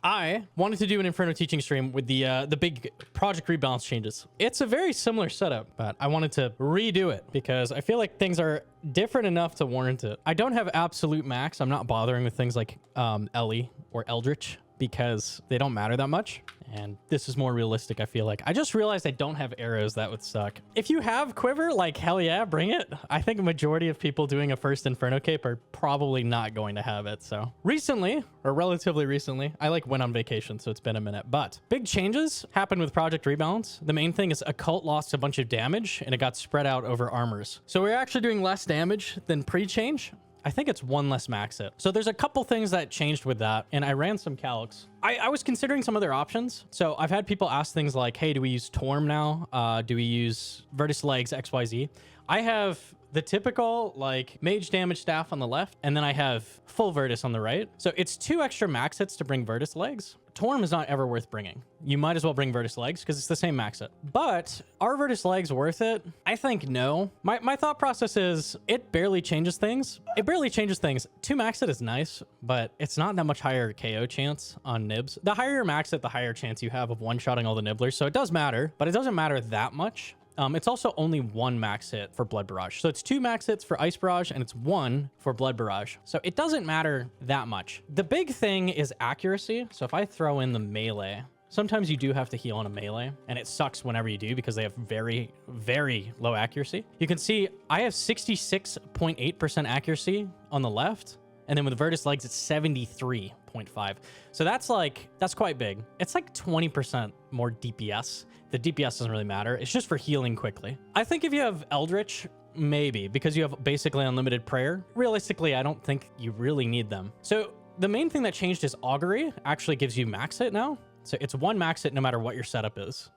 I wanted to do an Inferno teaching stream with the big project rebalance changes. It's a very similar setup, but I wanted to redo it because I feel like things are different enough to warrant it. I don't have absolute max. I'm not bothering with things like Ellie or Eldritch because they don't matter that much. And this is more realistic, I feel like. I just realized I don't have arrows. That would suck. If you have Quiver, like, hell yeah, bring it. I think a majority of people doing a first Inferno cape are probably not going to have it. So recently, or relatively recently, I like went on vacation, so it's been a minute. But big changes happened with Project Rebalance. The main thing is Occult lost a bunch of damage, and it got spread out over armors. So we're actually doing less damage than pre-change. I think it's one less max hit. So there's a couple things that changed with that, and I ran some calcs. I was considering some other options. So I've had people ask things like, hey, do we use Torm now? Do we use Virtus Legs, XYZ? I have the typical like mage damage staff on the left, and then I have full Virtus on the right. So it's 2 extra max hits to bring Virtus Legs. Torm is not ever worth bringing. You might as well bring Virtus Legs because it's the same max hit. But are Virtus Legs worth it? I think no. My thought process is it barely changes things. It barely changes things. 2 max hit is nice, but it's not that much higher KO chance on nibs. The higher your max hit, the higher chance you have of one-shotting all the nibblers. So it does matter, but it doesn't matter that much. It's also only 1 max hit for Blood Barrage. So it's 2 max hits for Ice Barrage and it's 1 for Blood Barrage. So it doesn't matter that much. The big thing is accuracy. So if I throw in the melee, sometimes you do have to heal on a melee, and it sucks whenever you do because they have very, very low accuracy. You can see I have 66.8% accuracy on the left, and then with Virtus Legs, it's 73.5. So that's quite big. It's like 20% more DPS. The DPS doesn't really matter. It's just for healing quickly. I think if you have Eldritch, maybe, because you have basically unlimited prayer. Realistically, I don't think you really need them. So the main thing that changed is Augury actually gives you max hit now. So it's 1 max hit no matter what your setup is.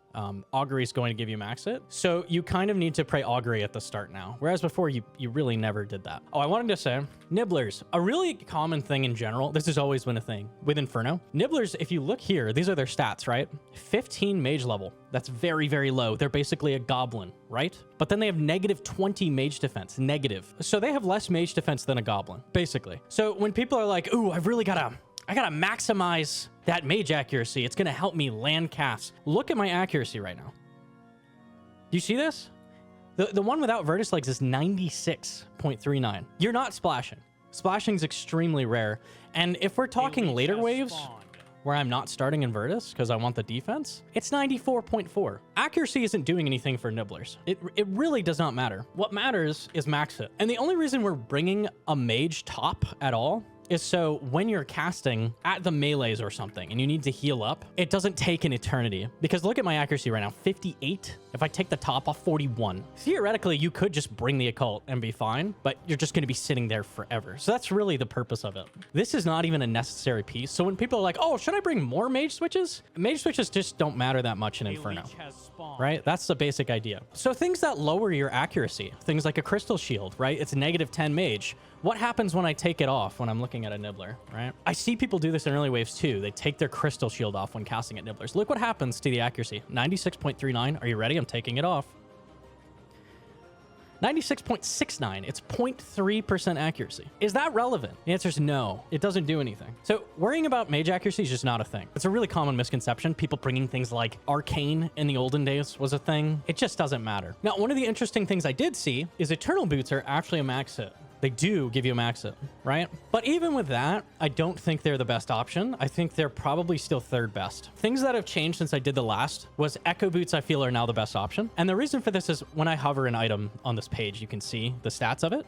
Augury is going to give you max hit. So you kind of need to pray Augury at the start now. Whereas before, you really never did that. Oh, I wanted to say, Nibblers. A really common thing in general, this has always been a thing with Inferno. Nibblers, if you look here, these are their stats, right? 15 mage level. That's very, very low. They're basically a goblin, right? But then they have negative 20 mage defense, negative. So they have less mage defense than a goblin, basically. So when people are like, ooh, I gotta maximize that mage accuracy. It's gonna help me land casts. Look at my accuracy right now. Do you see this? The one without Virtus Legs is 96.39. You're not splashing. Splashing is extremely rare. And if we're talking later waves, where I'm not starting in Virtus because I want the defense, it's 94.4. Accuracy isn't doing anything for Nibblers. It really does not matter. What matters is max hit. And the only reason we're bringing a mage top at all is so when you're casting at the melees or something and you need to heal up, it doesn't take an eternity. Because look at my accuracy right now, 58. If I take the top off, 41. Theoretically, you could just bring the Occult and be fine, but you're just going to be sitting there forever. So that's really the purpose of it. This is not even a necessary piece. So when people are like, oh, should I bring more mage switches? Mage switches just don't matter that much in Inferno, right? That's the basic idea. So things that lower your accuracy, things like a Crystal Shield, right? It's negative 10 mage. What happens when I take it off when I'm looking at a Nibbler, right? I see people do this in early waves too. They take their Crystal Shield off when casting at Nibblers. Look what happens to the accuracy. 96.39. Are you ready? I'm taking it off. 96.69. It's 0.3% accuracy. Is that relevant? The answer is no. It doesn't do anything. So worrying about mage accuracy is just not a thing. It's a really common misconception. People bringing things like Arcane in the olden days was a thing. It just doesn't matter. Now, one of the interesting things I did see is Eternal Boots are actually a max hit. They do give you a max hit, right? But even with that, I don't think they're the best option. I think they're probably still 3rd best. Things that have changed since I did the last was Echo Boots, I feel, are now the best option. And the reason for this is when I hover an item on this page, you can see the stats of it.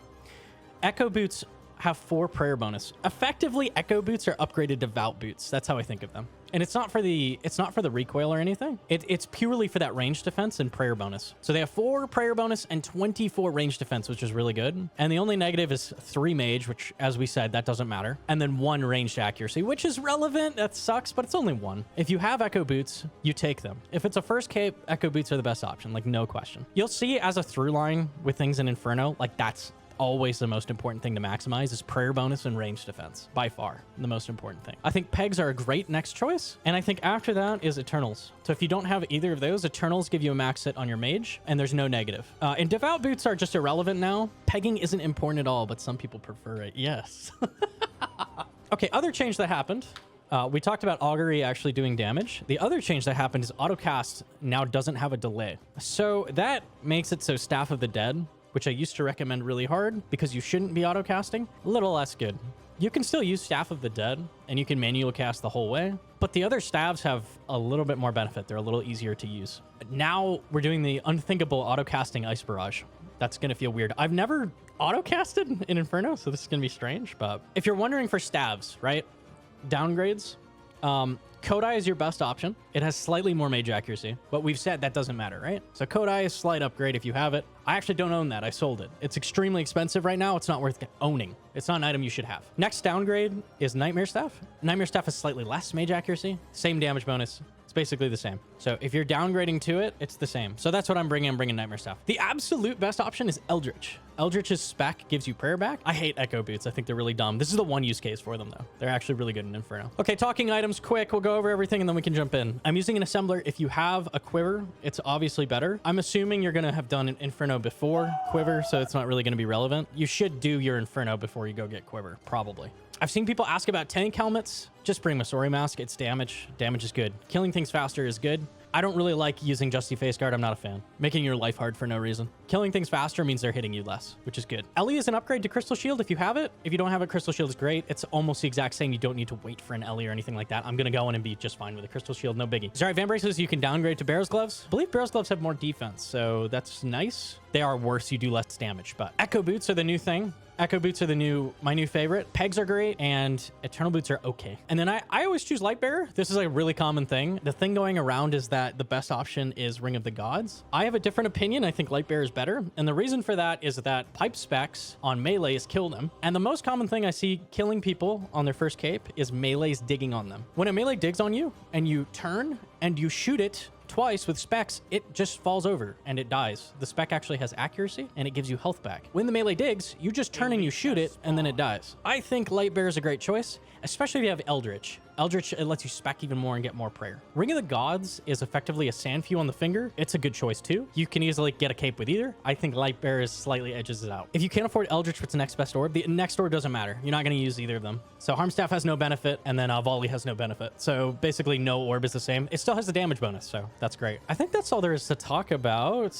Echo Boots have 4 prayer bonus. Effectively, Echo Boots are upgraded Devout Boots. That's how I think of them. And it's not for the recoil or anything. It's purely for that range defense and prayer bonus. So they have 4 prayer bonus and 24 range defense, which is really good. And the only negative is 3 mage, which, as we said, that doesn't matter. And then 1 ranged accuracy, which is relevant. That sucks, but it's only 1. If you have Echo Boots, you take them. If it's a first cape, Echo Boots are the best option, like no question. You'll see as a through line with things in Inferno, like that's always the most important thing to maximize is prayer bonus and range defense. By far, the most important thing. I think pegs are a great next choice. And I think after that is Eternals. So if you don't have either of those, Eternals give you a max hit on your mage, and there's no negative. And Devout Boots are just irrelevant now. Pegging isn't important at all, but some people prefer it. Yes. Okay, other change that happened We talked about augury actually doing damage. The other change that happened is autocast now doesn't have a delay. So that makes it so Staff of the Dead, which I used to recommend really hard because you shouldn't be autocasting, a little less good. You can still use Staff of the Dead and you can manual cast the whole way, but the other staves have a little bit more benefit. They're a little easier to use. Now we're doing the unthinkable autocasting Ice Barrage. That's going to feel weird. I've never autocasted in Inferno, so this is going to be strange, but if you're wondering for staves, right? Downgrades, Kodai is your best option. It has slightly more mage accuracy, but we've said that doesn't matter, right? So Kodai is slight upgrade if you have it. I actually don't own that. I sold it. It's extremely expensive right now. It's not worth owning. It's not an item you should have. Next downgrade is Nightmare Staff. Nightmare Staff has slightly less mage accuracy, same damage bonus. It's basically the same. So if you're downgrading to it, it's the same. So that's what I'm bringing. I'm bringing Nightmare Staff. The absolute best option is Eldritch. Eldritch's spec gives you prayer back. I hate Echo Boots. I think they're really dumb. This is the one use case for them, though. They're actually really good in Inferno. Okay, talking items quick. We'll go over everything and then we can jump in. I'm using an assembler. If you have a quiver, it's obviously better. I'm assuming you're going to have done an Inferno before quiver, so it's not really going to be relevant. You should do your Inferno before you go get quiver, probably. I've seen people ask about tank helmets. Just bring Masori mask. It's damage. Damage is good. Killing things faster is good. I don't really like using Justy Face Guard. I'm not a fan. Making your life hard for no reason. Killing things faster means they're hitting you less, which is good. Ellie is an upgrade to Crystal Shield if you have it. If you don't have it, Crystal Shield is great. It's almost the exact same. You don't need to wait for an Ellie or anything like that. I'm going to go in and be just fine with a Crystal Shield. No biggie. Sorry, Van Braces you can downgrade to Barrow's Gloves. I believe Barrow's Gloves have more defense, so that's nice. They are worse. You do less damage, but Echo Boots are the new thing. Echo Boots are my new favorite. Pegs are great, and Eternal Boots are okay. And then I always choose Lightbearer. This is like a really common thing. The thing going around is that the best option is Ring of the Gods. I have a different opinion. I think Lightbearer is better. And the reason for that is that pipe specs on melees kill them. And the most common thing I see killing people on their first cape is melees digging on them. When a melee digs on you and you turn and you shoot it twice with specs, it just falls over and it dies. The spec actually has accuracy and it gives you health back. When the melee digs, you just turn and you shoot it and then it dies. I think Lightbearer is a great choice, especially if you have Eldritch. Eldritch, it lets you spec even more and get more prayer. Ring of the Gods is effectively a Sandfew on the finger. It's a good choice too. You can easily get a cape with either. I think Lightbearer slightly edges it out. If you can't afford Eldritch, what's the next best orb? The next orb doesn't matter. You're not going to use either of them. So Harmstaff has no benefit, and then Volley has no benefit. So basically no orb is the same. It still has the damage bonus, so that's great. I think that's all there is to talk about.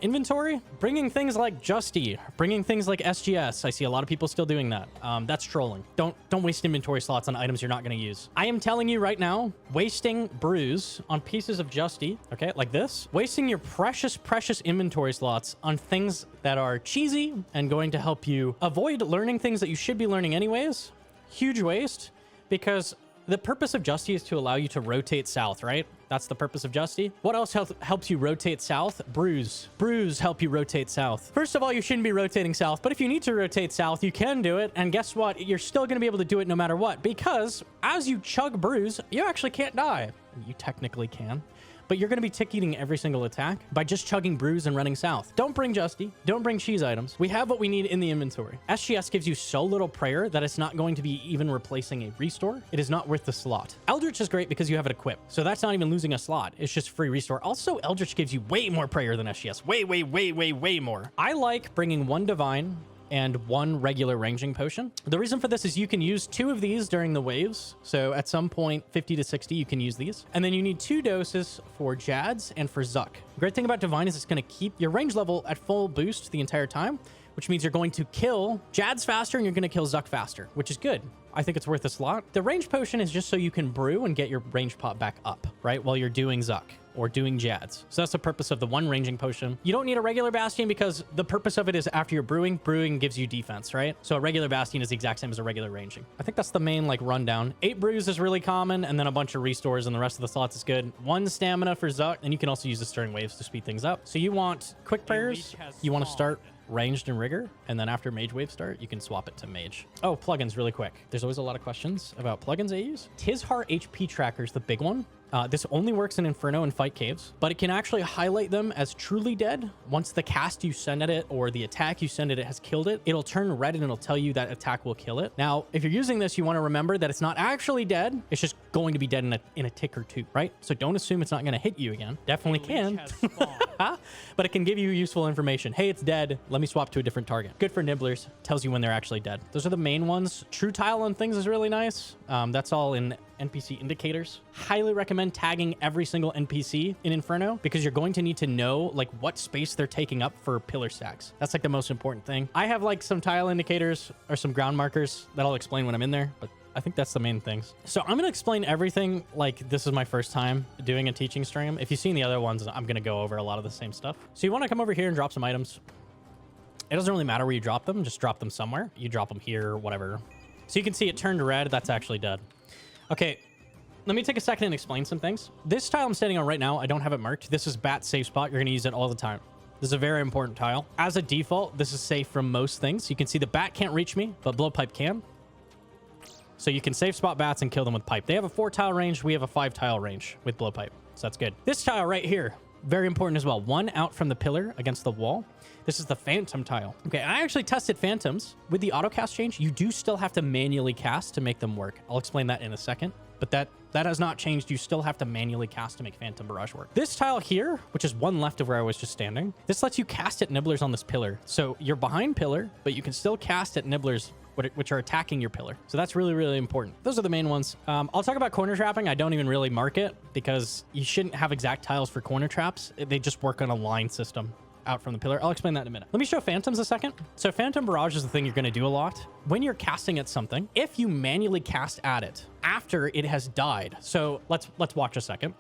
Inventory, bringing things like Justy, bringing things like SGS. I see a lot of people still doing that. That's trolling. Don't waste inventory slots on items you're not going to use. I am telling you right now, wasting brews on pieces of Justy, okay, like this, wasting your precious inventory slots on things that are cheesy and going to help you avoid learning things that you should be learning anyways. Huge waste, because the purpose of Justy is to allow you to rotate south, right? That's the purpose of Justy. What else helps you rotate south? Brews. Brews help you rotate south. First of all, you shouldn't be rotating south, but if you need to rotate south, you can do it. And guess what? You're still going to be able to do it no matter what, because as you chug brews, you actually can't die. You technically can, but you're going to be tick-eating every single attack by just chugging brews and running south. Don't bring Justy. Don't bring cheese items. We have what we need in the inventory. SGS gives you so little prayer that it's not going to be even replacing a restore. It is not worth the slot. Eldritch is great because you have it equipped, so that's not even losing a slot. It's just free restore. Also, Eldritch gives you way more prayer than SGS. Way more. I like bringing one Divine and one regular ranging potion. The reason for this is you can use 2 of these during the waves. So at some point, 50 to 60, you can use these. And then you need 2 doses for Jads and for Zuck. The great thing about Divine is it's going to keep your range level at full boost the entire time, which means you're going to kill Jads faster and you're going to kill Zuck faster, which is good. I think it's worth a slot. The range potion is just so you can brew and get your range pop back up, right? While you're doing Zuck or doing Jads. So that's the purpose of the one ranging potion. You don't need a regular Bastion because the purpose of it is after you're brewing, brewing gives you defense, right? So a regular Bastion is the exact same as a regular ranging. I think that's the main like rundown. 8 brews is really common, and then a bunch of restores, and the rest of the slots is good. 1 stamina for Zuck, and you can also use this during waves to speed things up. So you want quick prayers, you want to start ranged and rigor, and then after mage wave start, you can swap it to mage. Oh, plugins really quick. There's always a lot of questions about plugins I use. Tzhaar HP Tracker is the big one. This only works in Inferno and Fight Caves, but it can actually highlight them as truly dead. Once the cast you send at it or the attack you send at it has killed it, it'll turn red and it'll tell you that attack will kill it. Now, if you're using this, you want to remember that it's not actually dead. It's just going to be dead in a tick or 2, right? So don't assume it's not going to hit you again. Definitely can, but it can give you useful information. Hey, it's dead. Let me swap to a different target. Good for Nibblers. Tells you when they're actually dead. Those are the main ones. True Tile on things is really nice. That's all in NPC indicators. Highly recommend tagging every single NPC in Inferno because you're going to need to know like what space they're taking up for pillar stacks. That's like the most important thing. I have like some tile indicators or some ground markers that I'll explain when I'm in there, but I think that's the main things. So I'm going to explain everything like this is my first time doing a teaching stream. If you've seen the other ones, I'm going to go over a lot of the same stuff. So you want to come over here and drop some items. It doesn't really matter where you drop them. Just drop them somewhere. You drop them here, whatever. So you can see it turned red. That's actually dead. Okay, let me take a second and explain some things. This tile I'm standing on right now, I don't have it marked. This is bat safe spot. You're going to use it all the time. This is a very important tile. As a default, this is safe from most things. You can see the bat can't reach me, but blowpipe can. So you can safe spot bats and kill them with pipe. They have a 4 tile range. We have a 5 tile range with blowpipe. So that's good. This tile right here, very important as well. 1 out from the pillar against the wall. This is the phantom tile. Okay, I actually tested phantoms. With the autocast change, you do still have to manually cast to make them work. I'll explain that in a second. But that has not changed. You still have to manually cast to make Phantom Barrage work. This tile here, which is 1 left of where I was just standing, this lets you cast at Nibblers on this pillar. So you're behind pillar, but you can still cast at Nibblers which are attacking your pillar. So that's really, really important. Those are the main ones. I'll talk about corner trapping. I don't even really mark it because you shouldn't have exact tiles for corner traps. They just work on a line system out from the pillar. I'll explain that in a minute. Let me show phantoms a second. So Phantom Barrage is the thing you're going to do a lot. When you're casting at something, if you manually cast at it after it has died. So let's watch a second.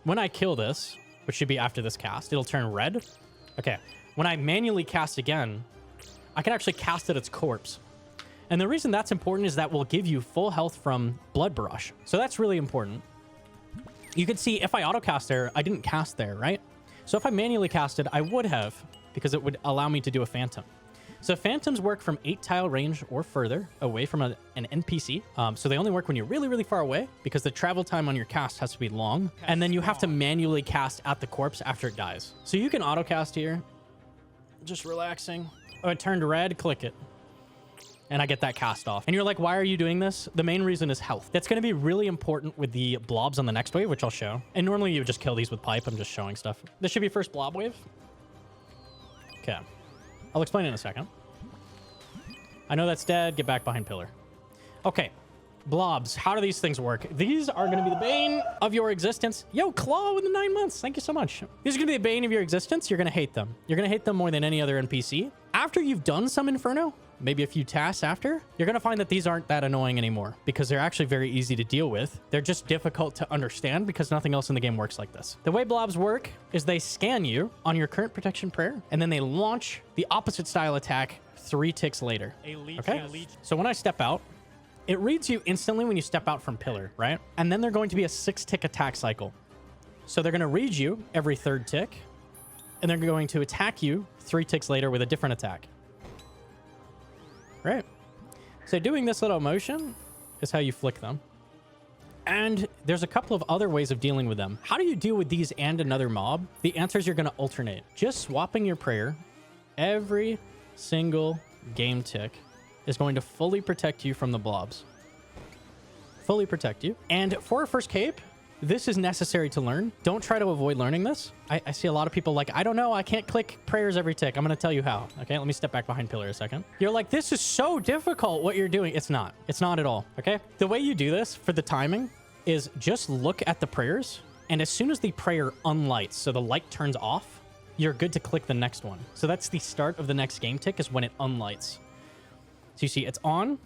When I kill this, which should be after this cast, it'll turn red. Okay. When I manually cast again, I can actually cast at its corpse. And the reason that's important is that will give you full health from Blood Barrage. So that's really important. You can see if I auto-cast there, I didn't cast there, right? So if I manually casted, I would have, because it would allow me to do a phantom. So phantoms work from 8 tile range or further away from an NPC. So they only work when you're really, really far away because the travel time on your cast has to be long. And then you have to manually cast at the corpse after it dies. So you can auto-cast here. Just relaxing. Oh, it turned red, click it. And I get that cast off. And you're like, why are you doing this? The main reason is health. That's going to be really important with the blobs on the next wave, which I'll show. And normally you would just kill these with pipe. I'm just showing stuff. This should be first blob wave. Okay. I'll explain in a second. I know that's dead. Get back behind pillar. Okay. Blobs. How do these things work? These are going to be the bane of your existence. Yo, Claw with the 9 months. Thank you so much. These are going to be the bane of your existence. You're going to hate them. You're going to hate them more than any other NPC. After you've done some Inferno, maybe a few tasks after, you're going to find that these aren't that annoying anymore because they're actually very easy to deal with. They're just difficult to understand because nothing else in the game works like this. The way blobs work is they scan you on your current protection prayer, and then they launch the opposite style attack 3 ticks later. Okay? So when I step out, it reads you instantly when you step out from pillar, right? And then they're going to be a 6-tick attack cycle. So they're going to read you every 3rd tick, and they're going to attack you 3 ticks later with a different attack. Right? So doing this little motion is how you flick them. And there's a couple of other ways of dealing with them. How do you deal with these and another mob? The answer is you're going to alternate. Just swapping your prayer every single game tick is going to fully protect you from the blobs. Fully protect you. And for a first cape, this is necessary to learn. Don't try to avoid learning this. I see a lot of people like, I don't know, I can't click prayers every tick. I'm going to tell you how. Okay, let me step back behind pillar a second. You're like, this is so difficult what you're doing. It's not. It's not at all. Okay? The way you do this for the timing is just look at the prayers. And as soon as the prayer unlights, so the light turns off, you're good to click the next one. So that's the start of the next game tick is when it unlights. So you see it's on,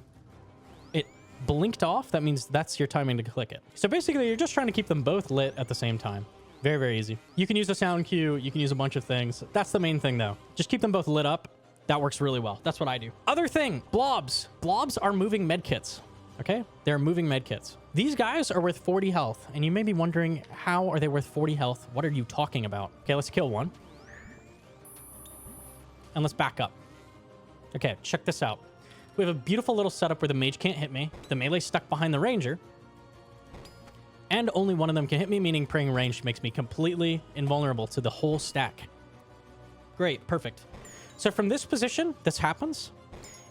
it blinked off. That means that's your timing to click it. So basically you're just trying to keep them both lit at the same time. Very, very easy. You can use a sound cue. You can use a bunch of things. That's the main thing though. Just keep them both lit up. That works really well. That's what I do. Other thing, blobs. Blobs are moving medkits. Okay? They're moving medkits. These guys are worth 40 health. And you may be wondering, how are they worth 40 health? What are you talking about? Okay, let's kill one. And let's back up. Okay, check this out. We have a beautiful little setup where the mage can't hit me. The melee's stuck behind the ranger. And only one of them can hit me, meaning praying range makes me completely invulnerable to the whole stack. Great, perfect. So from this position, this happens.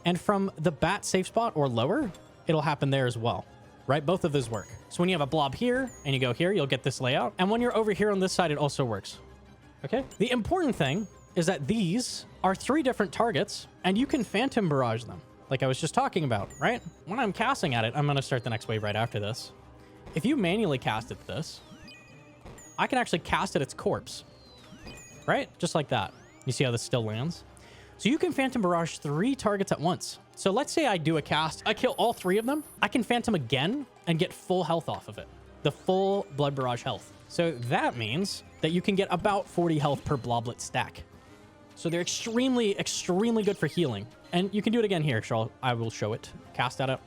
And from the bat safe spot or lower, it'll happen there as well. Right? Both of those work. So when you have a blob here and you go here, you'll get this layout. And when you're over here on this side, it also works. Okay? The important thing is that these are 3 different targets and you can Phantom Barrage them. like I was just talking about, right? When I'm casting at it, I'm going to start the next wave right after this. If you manually cast at this, I can actually cast at its corpse, right? Just like that. You see how this still lands? So you can Phantom Barrage 3 targets at once. So let's say I do a cast, I kill all 3 of them. I can Phantom again and get full health off of it. The full Blood Barrage health. So that means that you can get about 40 health per bloblet stack. So they're extremely, extremely good for healing. And you can do it again here. So I will show it. Cast at it.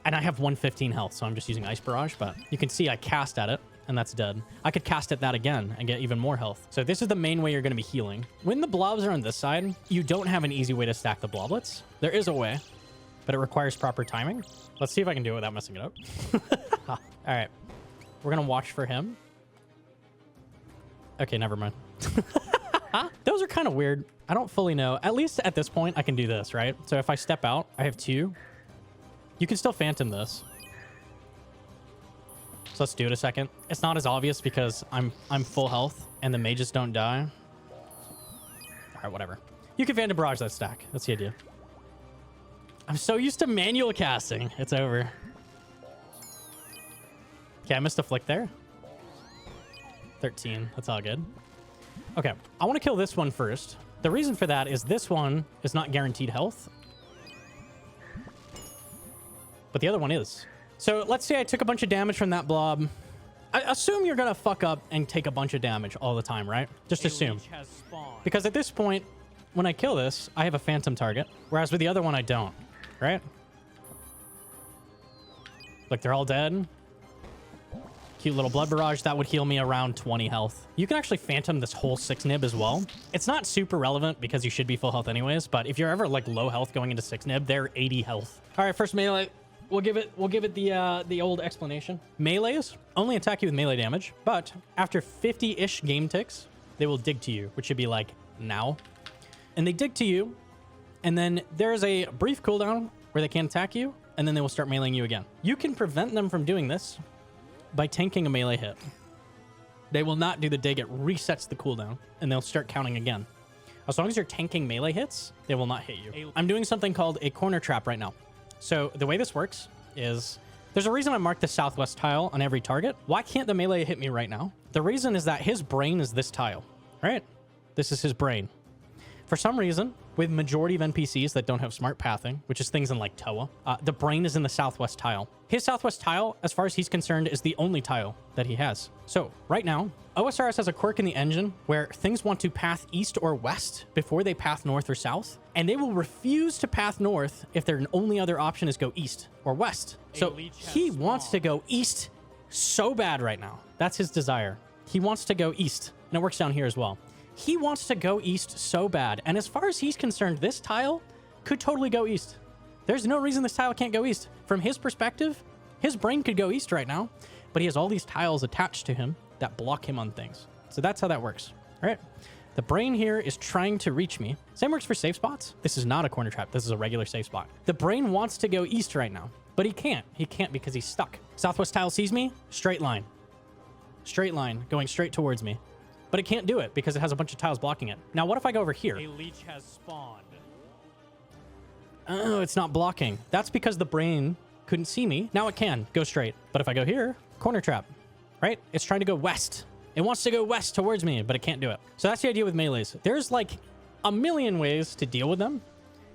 And I have 115 health, so I'm just using Ice Barrage. But you can see I cast at it, and that's dead. I could cast at that again and get even more health. So this is the main way you're going to be healing. When the blobs are on this side, you don't have an easy way to stack the bloblets. There is a way, but it requires proper timing. Let's see if I can do it without messing it up. All right. We're going to watch for him. Okay, never mind. Those are kind of weird. I don't fully know. At least at this point, I can do this, right? So if I step out, I have 2. You can still Phantom this. So let's do it a second. It's not as obvious because I'm full health and the mages don't die. All right, whatever. You can Phantom Barrage that stack. That's the idea. I'm so used to manual casting. It's over. Okay, I missed a flick there. 13. That's all good. Okay, I want to kill this one first. The reason for that is this one is not guaranteed health. But the other one is. So let's say I took a bunch of damage from that blob. I assume you're going to fuck up and take a bunch of damage all the time, right? Just assume. Because at this point, when I kill this, I have a phantom target. Whereas with the other one, I don't, right? Look, they're all dead. Cute little blood barrage. That would heal me around 20 health. You can actually phantom this whole 6 nib as well. It's not super relevant because you should be full health anyways. But if you're ever like low health going into 6 nib, they're 80 health. All right, first melee. We'll give it the old explanation. Melees only attack you with melee damage, but after 50-ish game ticks, they will dig to you, which should be like now. And they dig to you, and then there's a brief cooldown where they can't attack you, and then they will start meleeing you again. You can prevent them from doing this by tanking a melee hit. They will not do the dig. It resets the cooldown, and they'll start counting again. As long as you're tanking melee hits, they will not hit you. I'm doing something called a corner trap right now. So the way this works is there's a reason I marked the southwest tile on every target. Why can't the melee hit me right now? The reason is that his brain is this tile, right? This is his brain. For some reason, with majority of NPCs that don't have smart pathing, which is things in like Toa, the brain is in the southwest tile. His southwest tile, as far as he's concerned, is the only tile that he has. So right now, OSRS has a quirk in the engine where things want to path east or west before they path north or south, and they will refuse to path north if their only other option is go east or west. So he wants to go east so bad right now. That's his desire. He wants to go east, and it works down here as well. He wants to go east so bad, and as far as he's concerned, this tile could totally go east. There's no reason this tile can't go east. From his perspective, his brain could go east right now, but he has all these tiles attached to him that block him on things. So that's how that works. All right. The brain here is trying to reach me. Same works for safe spots. This is not a corner trap. This is a regular safe spot. The brain wants to go east right now, but he can't. He can't because he's stuck. Southwest tile sees me, straight line. Straight line, going straight towards me. But it can't do it because it has a bunch of tiles blocking it. Now, what if I go over here? A leech has spawned. Oh, it's not blocking. That's because the brain couldn't see me. Now it can go straight. But if I go here, corner trap, right? It's trying to go west. It wants to go west towards me, but it can't do it. So that's the idea with melees. There's like a million ways to deal with them.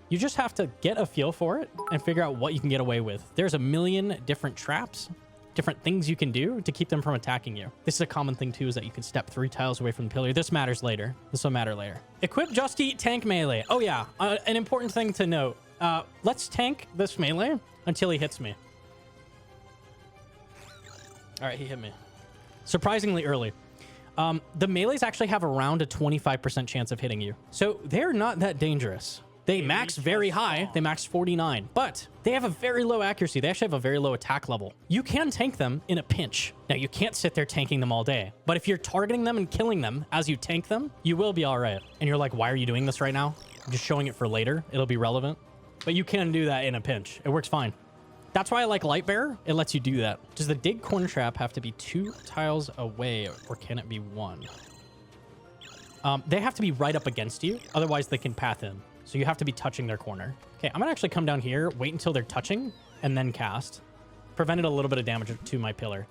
You just have to get a feel for it and figure out what you can get away with. There's a million different traps, different things you can do to keep them from attacking you. This is a common thing too, is that you can step 3 tiles away from the pillar. This matters later. This will matter later. Equip Just Eat Tank Melee. Oh yeah, an important thing to note. Let's tank this melee until he hits me. All right, he hit me. Surprisingly early. The melees actually have around a 25% chance of hitting you. So they're not that dangerous. They max very high. They max 49, but they have a very low accuracy. They actually have a very low attack level. You can tank them in a pinch. Now, you can't sit there tanking them all day, but if you're targeting them and killing them as you tank them, you will be all right. And you're like, why are you doing this right now? I'm just showing it for later. It'll be relevant, but you can do that in a pinch. It works fine. That's why I like Lightbearer. It lets you do that. Does the dig corner trap have to be 2 tiles away, or can it be 1? They have to be right up against you. Otherwise, they can path in. So you have to be touching their corner. Okay, I'm gonna actually come down here, wait until they're touching, and then cast. Prevented a little bit of damage to my pillar.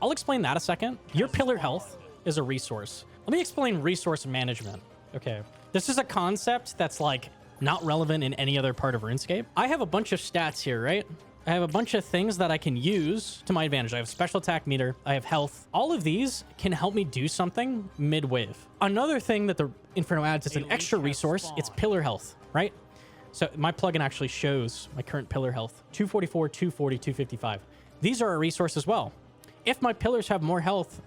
I'll explain that a second. Your pillar health is a resource. Let me explain resource management. Okay, this is a concept that's like not relevant in any other part of RuneScape. I have a bunch of stats here, right? I have a bunch of things that I can use to my advantage. I have special attack meter, I have health. All of these can help me do something mid-wave. Another thing that the Inferno adds is an extra resource. It's pillar health, right? So my plugin actually shows my current pillar health. 244, 240, 255. These are a resource as well. If my pillars have more health,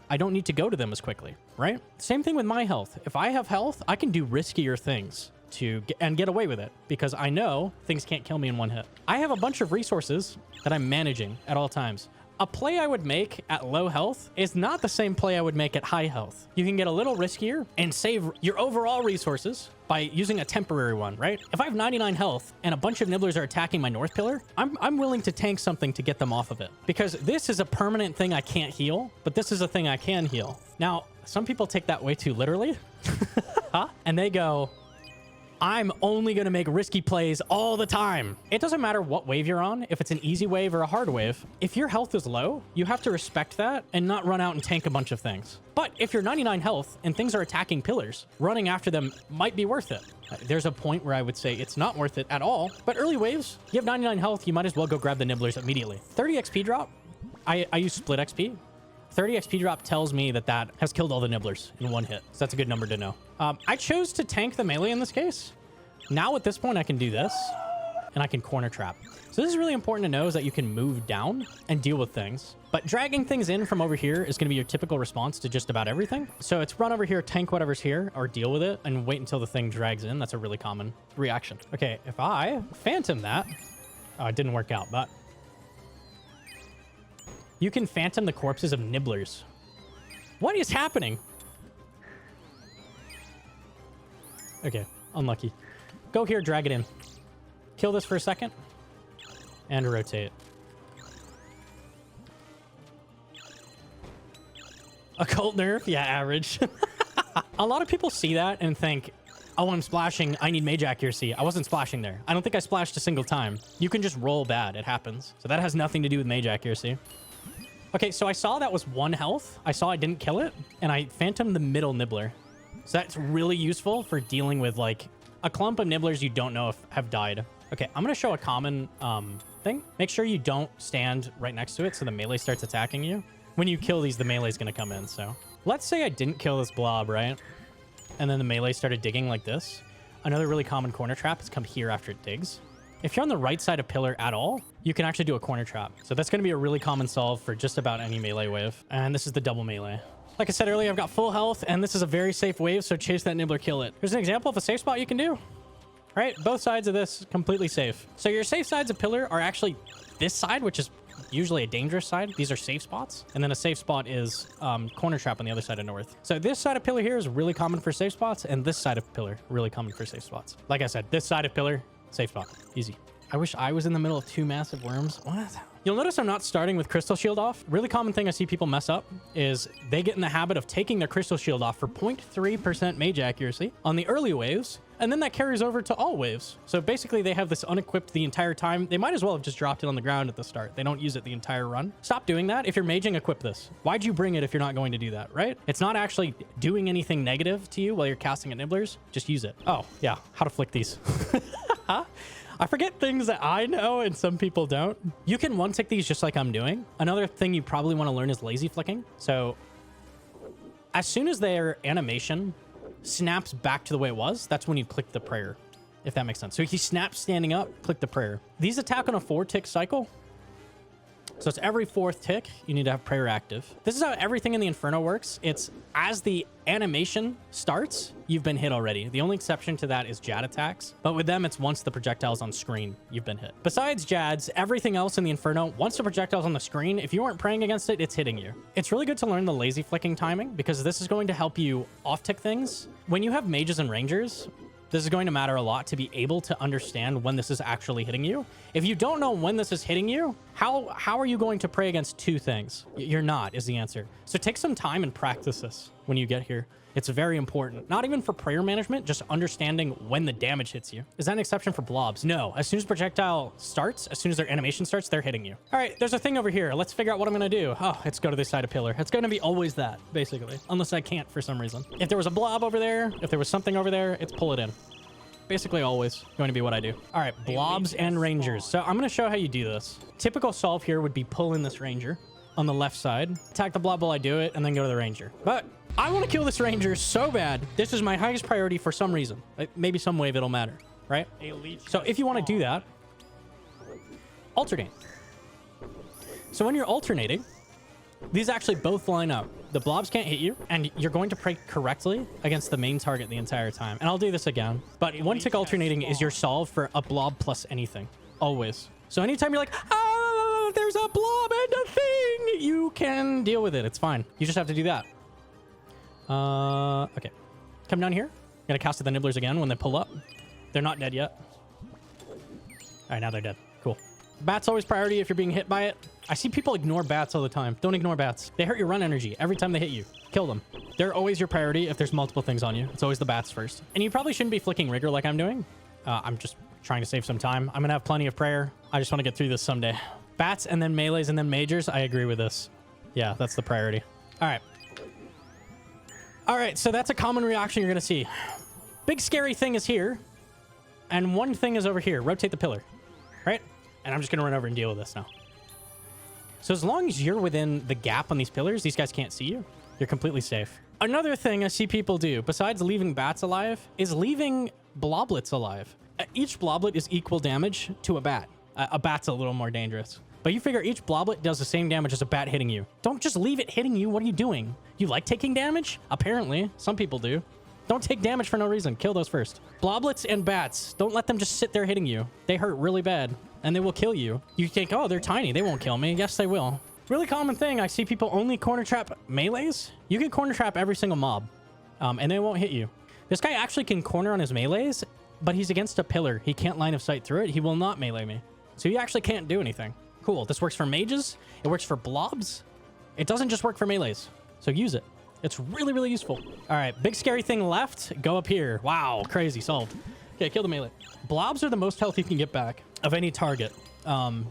I don't need to go to them as quickly, right? Same thing with my health. If I have health, I can do riskier things to get away with it because I know things can't kill me in one hit. I have a bunch of resources that I'm managing at all times. A play I would make at low health is not the same play I would make at high health. You can get a little riskier and save your overall resources by using a temporary one, right? If I have 99 health and a bunch of Nibblers are attacking my north pillar, I'm willing to tank something to get them off of it because this is a permanent thing I can't heal, but this is a thing I can heal. Now, some people take that way too literally, huh? And they go, I'm only going to make risky plays all the time. It doesn't matter what wave you're on, if it's an easy wave or a hard wave. If your health is low, you have to respect that and not run out and tank a bunch of things. But if you're 99 health and things are attacking pillars, running after them might be worth it. There's a point where I would say it's not worth it at all. But early waves, you have 99 health, you might as well go grab the Nibblers immediately. 30 XP drop, I use split XP. 30 XP drop tells me that has killed all the Nibblers in one hit. So that's a good number to know. I chose to tank the melee in this case. Now at this point, I can do this and I can corner trap. So this is really important to know is that you can move down and deal with things. But dragging things in from over here is going to be your typical response to just about everything. So it's run over here, tank whatever's here, or deal with it and wait until the thing drags in. That's a really common reaction. Okay, if I phantom that, oh, it didn't work out, but you can phantom the corpses of Nibblers. What is happening? Okay, unlucky. Go here, drag it in. Kill this for a second. And rotate. Occult nerf? Yeah, average. A lot of people see that and think, oh, I'm splashing. I need mage accuracy. I wasn't splashing there. I don't think I splashed a single time. You can just roll bad. It happens. So that has nothing to do with mage accuracy. Okay, so I saw that was 1 health. I saw I didn't kill it. And I phantomed the middle Nibbler. So that's really useful for dealing with, like, a clump of Nibblers you don't know if have died. Okay, I'm going to show a common thing. Make sure you don't stand right next to it so the melee starts attacking you. When you kill these, the melee is going to come in. So let's say I didn't kill this blob, right? And then the melee started digging like this. Another really common corner trap is come here after it digs. If you're on the right side of pillar at all, you can actually do a corner trap. So that's going to be a really common solve for just about any melee wave. And this is the double melee. Like I said earlier, I've got full health, and this is a very safe wave, so chase that Nibbler, kill it. Here's an example of a safe spot you can do. Right? Both sides of this completely safe. So your safe sides of pillar are actually this side, which is usually a dangerous side. These are safe spots. And then a safe spot is corner trap on the other side of north. So this side of pillar here is really common for safe spots, and this side of pillar, really common for safe spots. Like I said, this side of pillar, safe spot. Easy. I wish I was in the middle of 2 massive worms. What? You'll notice I'm not starting with Crystal Shield off. Really common thing I see people mess up is they get in the habit of taking their Crystal Shield off for 0.3% mage accuracy on the early waves, and then that carries over to all waves. So basically they have this unequipped the entire time. They might as well have just dropped it on the ground at the start. They don't use it the entire run. Stop doing that. If you're maging, equip this. Why'd you bring it if you're not going to do that, right? It's not actually doing anything negative to you while you're casting at Nibblers. Just use it. Oh, yeah. How to flick these. Huh? I forget things that I know and some people don't. You can one-tick these just like I'm doing. Another thing you probably want to learn is lazy flicking. So as soon as their animation snaps back to the way it was, that's when you click the prayer, if that makes sense. So if he snaps standing up, click the prayer. These attack on a 4-tick cycle. So it's every 4th tick, you need to have prayer active. This is how everything in the Inferno works. It's as the animation starts, you've been hit already. The only exception to that is Jad attacks. But with them, it's once the projectile's on screen, you've been hit. Besides Jads, everything else in the Inferno, once the projectile's on the screen, if you weren't praying against it, it's hitting you. It's really good to learn the lazy flicking timing because this is going to help you off-tick things. When you have mages and rangers, this is going to matter a lot to be able to understand when this is actually hitting you. If you don't know when this is hitting you, How are you going to pray against two things? You're not, is the answer. So take some time and practice this when you get here. It's very important. Not even for prayer management, just understanding when the damage hits you. Is that an exception for blobs? No. As soon as projectile starts, as soon as their animation starts, they're hitting you. All right, there's a thing over here. Let's figure out what I'm gonna do. Oh, let's go to this side of pillar. It's gonna be always that, basically. Unless I can't for some reason. If there was a blob over there, if there was something over there, it's pull it in. Basically always going to be what I do. All right, blobs and rangers. So I'm going to show how you do this. Typical solve here would be pull in this ranger on the left side, attack the blob while I do it, and then go to the ranger. But I want to kill this ranger so bad. This is my highest priority for some reason. Like, maybe some wave it'll matter, right? So if you want to do that, alternate. So when you're alternating, these actually both line up. The blobs can't hit you, and you're going to pray correctly against the main target the entire time. And I'll do this again. But one tick alternating is your solve for a blob plus anything. Always. So anytime you're like, ah, there's a blob and a thing, you can deal with it. It's fine. You just have to do that. Okay. Come down here. Gonna cast at the Nibblers again when they pull up. They're not dead yet. All right, now they're dead. Cool. Bats always priority if you're being hit by it. I see people ignore bats all the time. Don't ignore bats. They hurt your run energy every time they hit you. Kill them. They're always your priority if there's multiple things on you. It's always the bats first. And you probably shouldn't be flicking rigor like I'm doing. I'm just trying to save some time. I'm gonna have plenty of prayer. I just want to get through this someday. Bats and then melees and then majors. I agree with this. Yeah, that's the priority. All right. All right, so that's a common reaction you're gonna see. Big scary thing is here. And one thing is over here. Rotate the pillar. Right? And I'm just going to run over and deal with this now. So as long as you're within the gap on these pillars, these guys can't see you. You're completely safe. Another thing I see people do, besides leaving bats alive, is leaving bloblets alive. Each bloblet is equal damage to a bat. A bat's a little more dangerous. But you figure each bloblet does the same damage as a bat hitting you. Don't just leave it hitting you. What are you doing? You like taking damage? Apparently. Some people do. Don't take damage for no reason. Kill those first. Bloblets and bats. Don't let them just sit there hitting you. They hurt really bad, and they will kill you. You think, oh, they're tiny. They won't kill me. Yes, they will. Really common thing. I see people only corner trap melees. You can corner trap every single mob, and they won't hit you. This guy actually can corner on his melees, but he's against a pillar. He can't line of sight through it. He will not melee me. So he actually can't do anything. Cool. This works for mages. It works for blobs. It doesn't just work for melees. So use it. It's really, really useful. All right, big scary thing left. Go up here. Wow, crazy, solved. Okay, kill the melee. Blobs are the most health you can get back of any target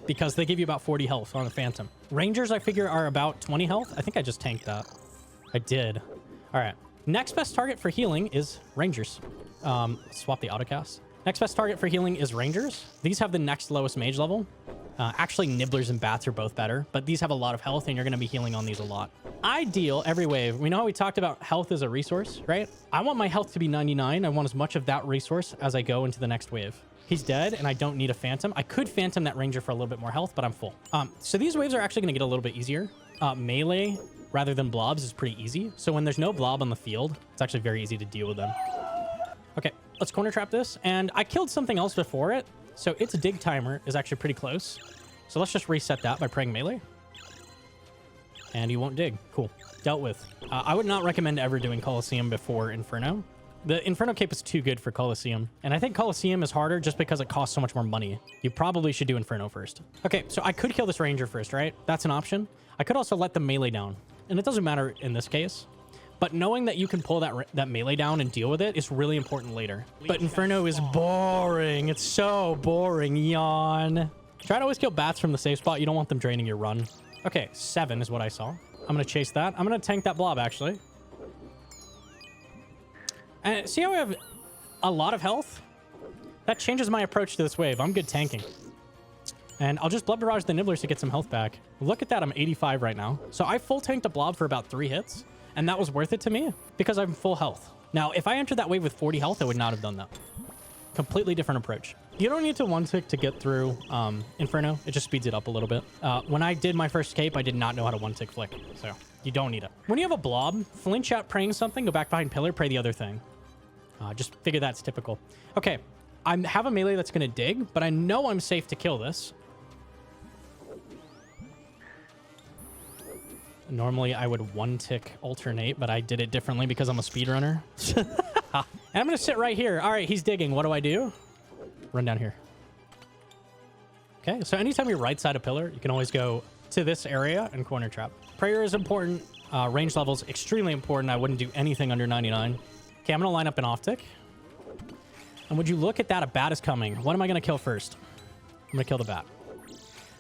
because they give you about 40 health on a phantom. Rangers, I figure, are about 20 health. I think I just tanked that. I did. All right, next best target for healing is rangers. Swap the autocast. Next best target for healing is rangers. These have the next lowest mage level. Actually, Nibblers and bats are both better, but these have a lot of health, and you're going to be healing on these a lot. Ideal every wave. We know how we talked about health as a resource, right? I want my health to be 99. I want as much of that resource as I go into the next wave. He's dead, and I don't need a phantom. I could phantom that ranger for a little bit more health, but I'm full. So these waves are actually going to get a little bit easier. Melee rather than blobs is pretty easy. So when there's no blob on the field, it's actually very easy to deal with them. Okay, let's corner trap this. And I killed something else before it. So its dig timer is actually pretty close. So let's just reset that by praying melee. And he won't dig. Cool. Dealt with. I would not recommend ever doing Colosseum before Inferno. The Inferno cape is too good for Colosseum. And I think Colosseum is harder just because it costs so much more money. You probably should do Inferno first. Okay, so I could kill this ranger first, right? That's an option. I could also let the melee down. And it doesn't matter in this case. But knowing that you can pull that melee down and deal with it is really important later. But Inferno is boring. It's so boring. Yawn. Try to always kill bats from the safe spot. You don't want them draining your run. Okay, 7 is what I saw. I'm going to chase that. I'm going to tank that blob, actually. And see how I have a lot of health? That changes my approach to this wave. I'm good tanking. And I'll just blood barrage the Nibblers to get some health back. Look at that. I'm 85 right now. So I full tanked a blob for about 3 hits. And that was worth it to me because I'm full health. Now, if I entered that wave with 40 health, I would not have done that. Completely different approach. You don't need to one-tick to get through Inferno. It just speeds it up a little bit. When I did my first cape, I did not know how to one-tick flick. So you don't need it. When you have a blob, flinch out praying something, go back behind pillar, pray the other thing. Just figure that's typical. Okay, I have a melee that's going to dig, but I know I'm safe to kill this. Normally, I would one-tick alternate, but I did it differently because I'm a speedrunner. And I'm going to sit right here. All right, he's digging. What do I do? Run down here. Okay, so anytime you're right side of pillar, you can always go to this area and corner trap. Prayer is important. Range levels, extremely important. I wouldn't do anything under 99. Okay, I'm going to line up an off tick. And would you look at that? A bat is coming. What am I going to kill first? I'm going to kill the bat.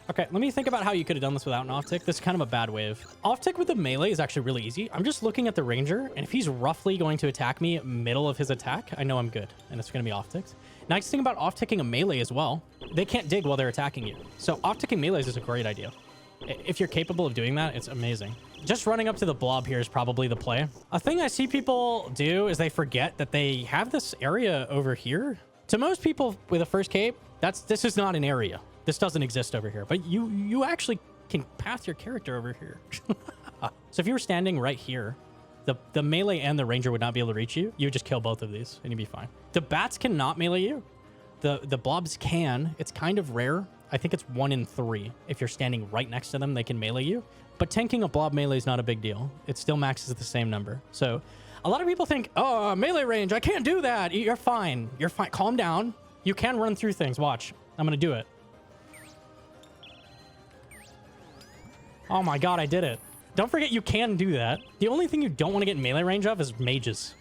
Okay, let me think about how you could have done this without an off tick. This is kind of a bad wave. Off tick with the melee is actually really easy. I'm just looking at the ranger, and if he's roughly going to attack me middle of his attack, I know I'm good, and it's going to be off ticked. Nice thing about off ticking a melee as well, they can't dig while they're attacking you. So off ticking melees is a great idea. If you're capable of doing that, it's amazing. Just running up to the blob here is probably the play. A thing I see people do is they forget that they have this area over here. To most people with a first cape, this is not an area. This doesn't exist over here, but you actually can path your character over here. So if you were standing right here, the melee and the ranger would not be able to reach you. You would just kill both of these and you'd be fine. The bats cannot melee you. The blobs can. It's kind of rare. I think it's 1 in 3. If you're standing right next to them, they can melee you. But tanking a blob melee is not a big deal. It still maxes at the same number. So a lot of people think, oh, melee range, I can't do that. You're fine. You're fine. Calm down. You can run through things. Watch. I'm going to do it. Oh my god, I did it. Don't forget you can do that. The only thing you don't want to get in melee range of is mages.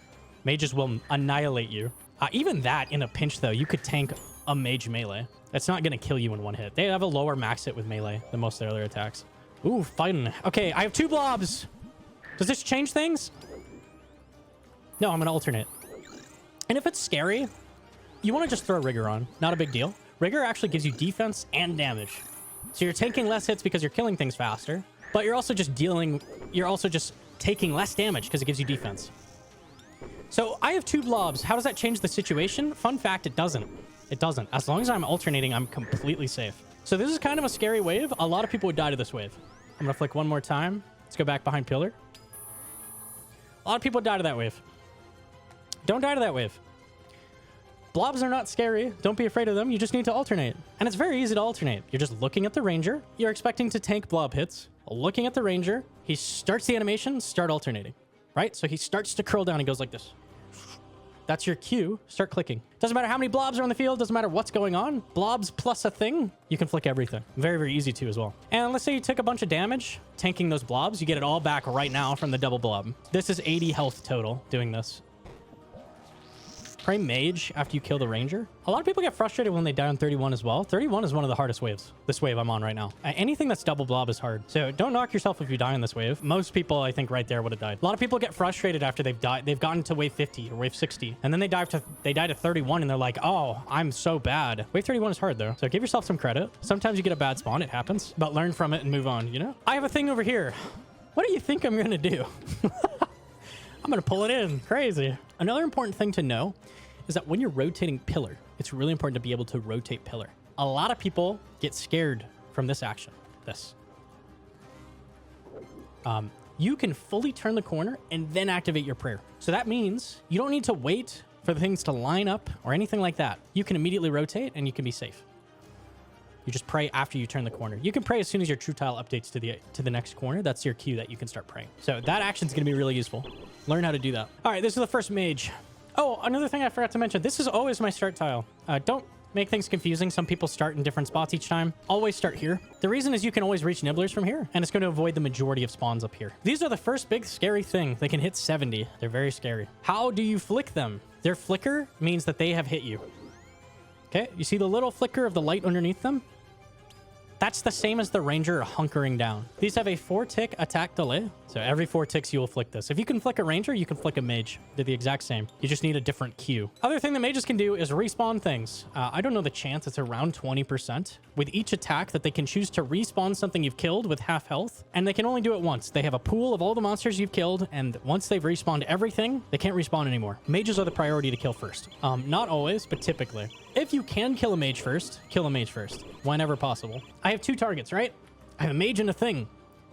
Mages will annihilate you. Even that, in a pinch though, you could tank a mage melee. That's not going to kill you in one hit. They have a lower max hit with melee than most of their other attacks. Ooh, fighting. Okay, I have 2 blobs. Does this change things? No, I'm going to alternate. And if it's scary, you want to just throw Rigor on. Not a big deal. Rigor actually gives you defense and damage. So you're taking less hits because you're killing things faster, but you're also just taking less damage because it gives you defense. So I have 2 blobs. How does that change the situation? Fun fact, it doesn't. It doesn't. As long as I'm alternating, I'm completely safe. So this is kind of a scary wave. A lot of people would die to this wave. I'm going to flick one more time. Let's go back behind pillar. A lot of people die to that wave. Don't die to that wave. Blobs are not scary. Don't be afraid of them. You just need to alternate. And it's very easy to alternate. You're just looking at the ranger. You're expecting to tank blob hits. Looking at the ranger. He starts the animation. Start alternating. Right? So he starts to curl down. He goes like this. That's your cue. Start clicking. Doesn't matter how many blobs are on the field. Doesn't matter what's going on. Blobs plus a thing. You can flick everything. Very, very easy too as well. And let's say you took a bunch of damage tanking those blobs. You get it all back right now from the double blob. This is 80 health total doing this. Pray mage after you kill the ranger. A lot of people get frustrated when they die on 31 as well. 31 is one of the hardest waves. This wave I'm on right now. Anything that's double blob is hard. So don't knock yourself if you die on this wave. Most people, I think, right there would have died. A lot of people get frustrated after they've died. They've gotten to wave 50 or wave 60. And then they die to 31 and they're like, oh, I'm so bad. Wave 31 is hard though. So give yourself some credit. Sometimes you get a bad spawn. It happens. But learn from it and move on, you know? I have a thing over here. What do you think I'm going to do? I'm going to pull it in. Crazy. Another important thing to know is that when you're rotating pillar, it's really important to be able to rotate pillar. A lot of people get scared from this action. This. You can fully turn the corner and then activate your prayer. So that means you don't need to wait for the things to line up or anything like that. You can immediately rotate and you can be safe. You just pray after you turn the corner. You can pray as soon as your true tile updates to the next corner. That's your cue that you can start praying. So that action is going to be really useful. Learn how to do that. All right, this is the first mage. Oh, another thing I forgot to mention. This is always my start tile. Don't make things confusing. Some people start in different spots each time. Always start here. The reason is you can always reach Nibblers from here, and it's going to avoid the majority of spawns up here. These are the first big scary thing. They can hit 70. They're very scary. How do you flick them? Their flicker means that they have hit you. Okay, you see the little flicker of the light underneath them? That's the same as the ranger hunkering down. These have a 4-tick attack delay. So every 4 ticks, you will flick this. If you can flick a ranger, you can flick a mage. They're the exact same. You just need a different cue. Other thing that mages can do is respawn things. I don't know the chance. It's around 20%. With each attack that they can choose to respawn something you've killed with half health. And they can only do it once. They have a pool of all the monsters you've killed. And once they've respawned everything, they can't respawn anymore. Mages are the priority to kill first. Not always, but typically. If you can kill a mage first, kill a mage first. Whenever possible. I have 2 targets, right? I have a mage and a thing.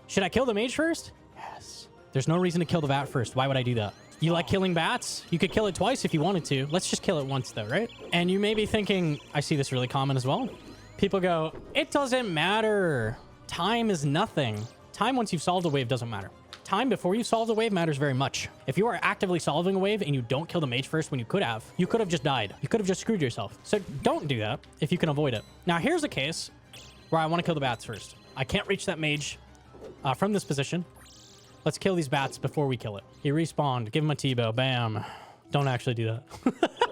Should I kill the mage first? Yes. There's no reason to kill the bat first. Why would I do that? You like killing bats? You could kill it twice if you wanted to. Let's just kill it once though, right? And you may be thinking, I see this really common as well. People go, it doesn't matter. Time is nothing. Time once you've solved a wave doesn't matter. Time before you solve the wave matters very much. If you are actively solving a wave and you don't kill the mage first when you could have just died. You could have just screwed yourself. So don't do that if you can avoid it. Now here's a case where I want to kill the bats first. I can't reach that mage from this position. Let's kill these bats before we kill it. He respawned. Give him a T-bow. Bam. Don't actually do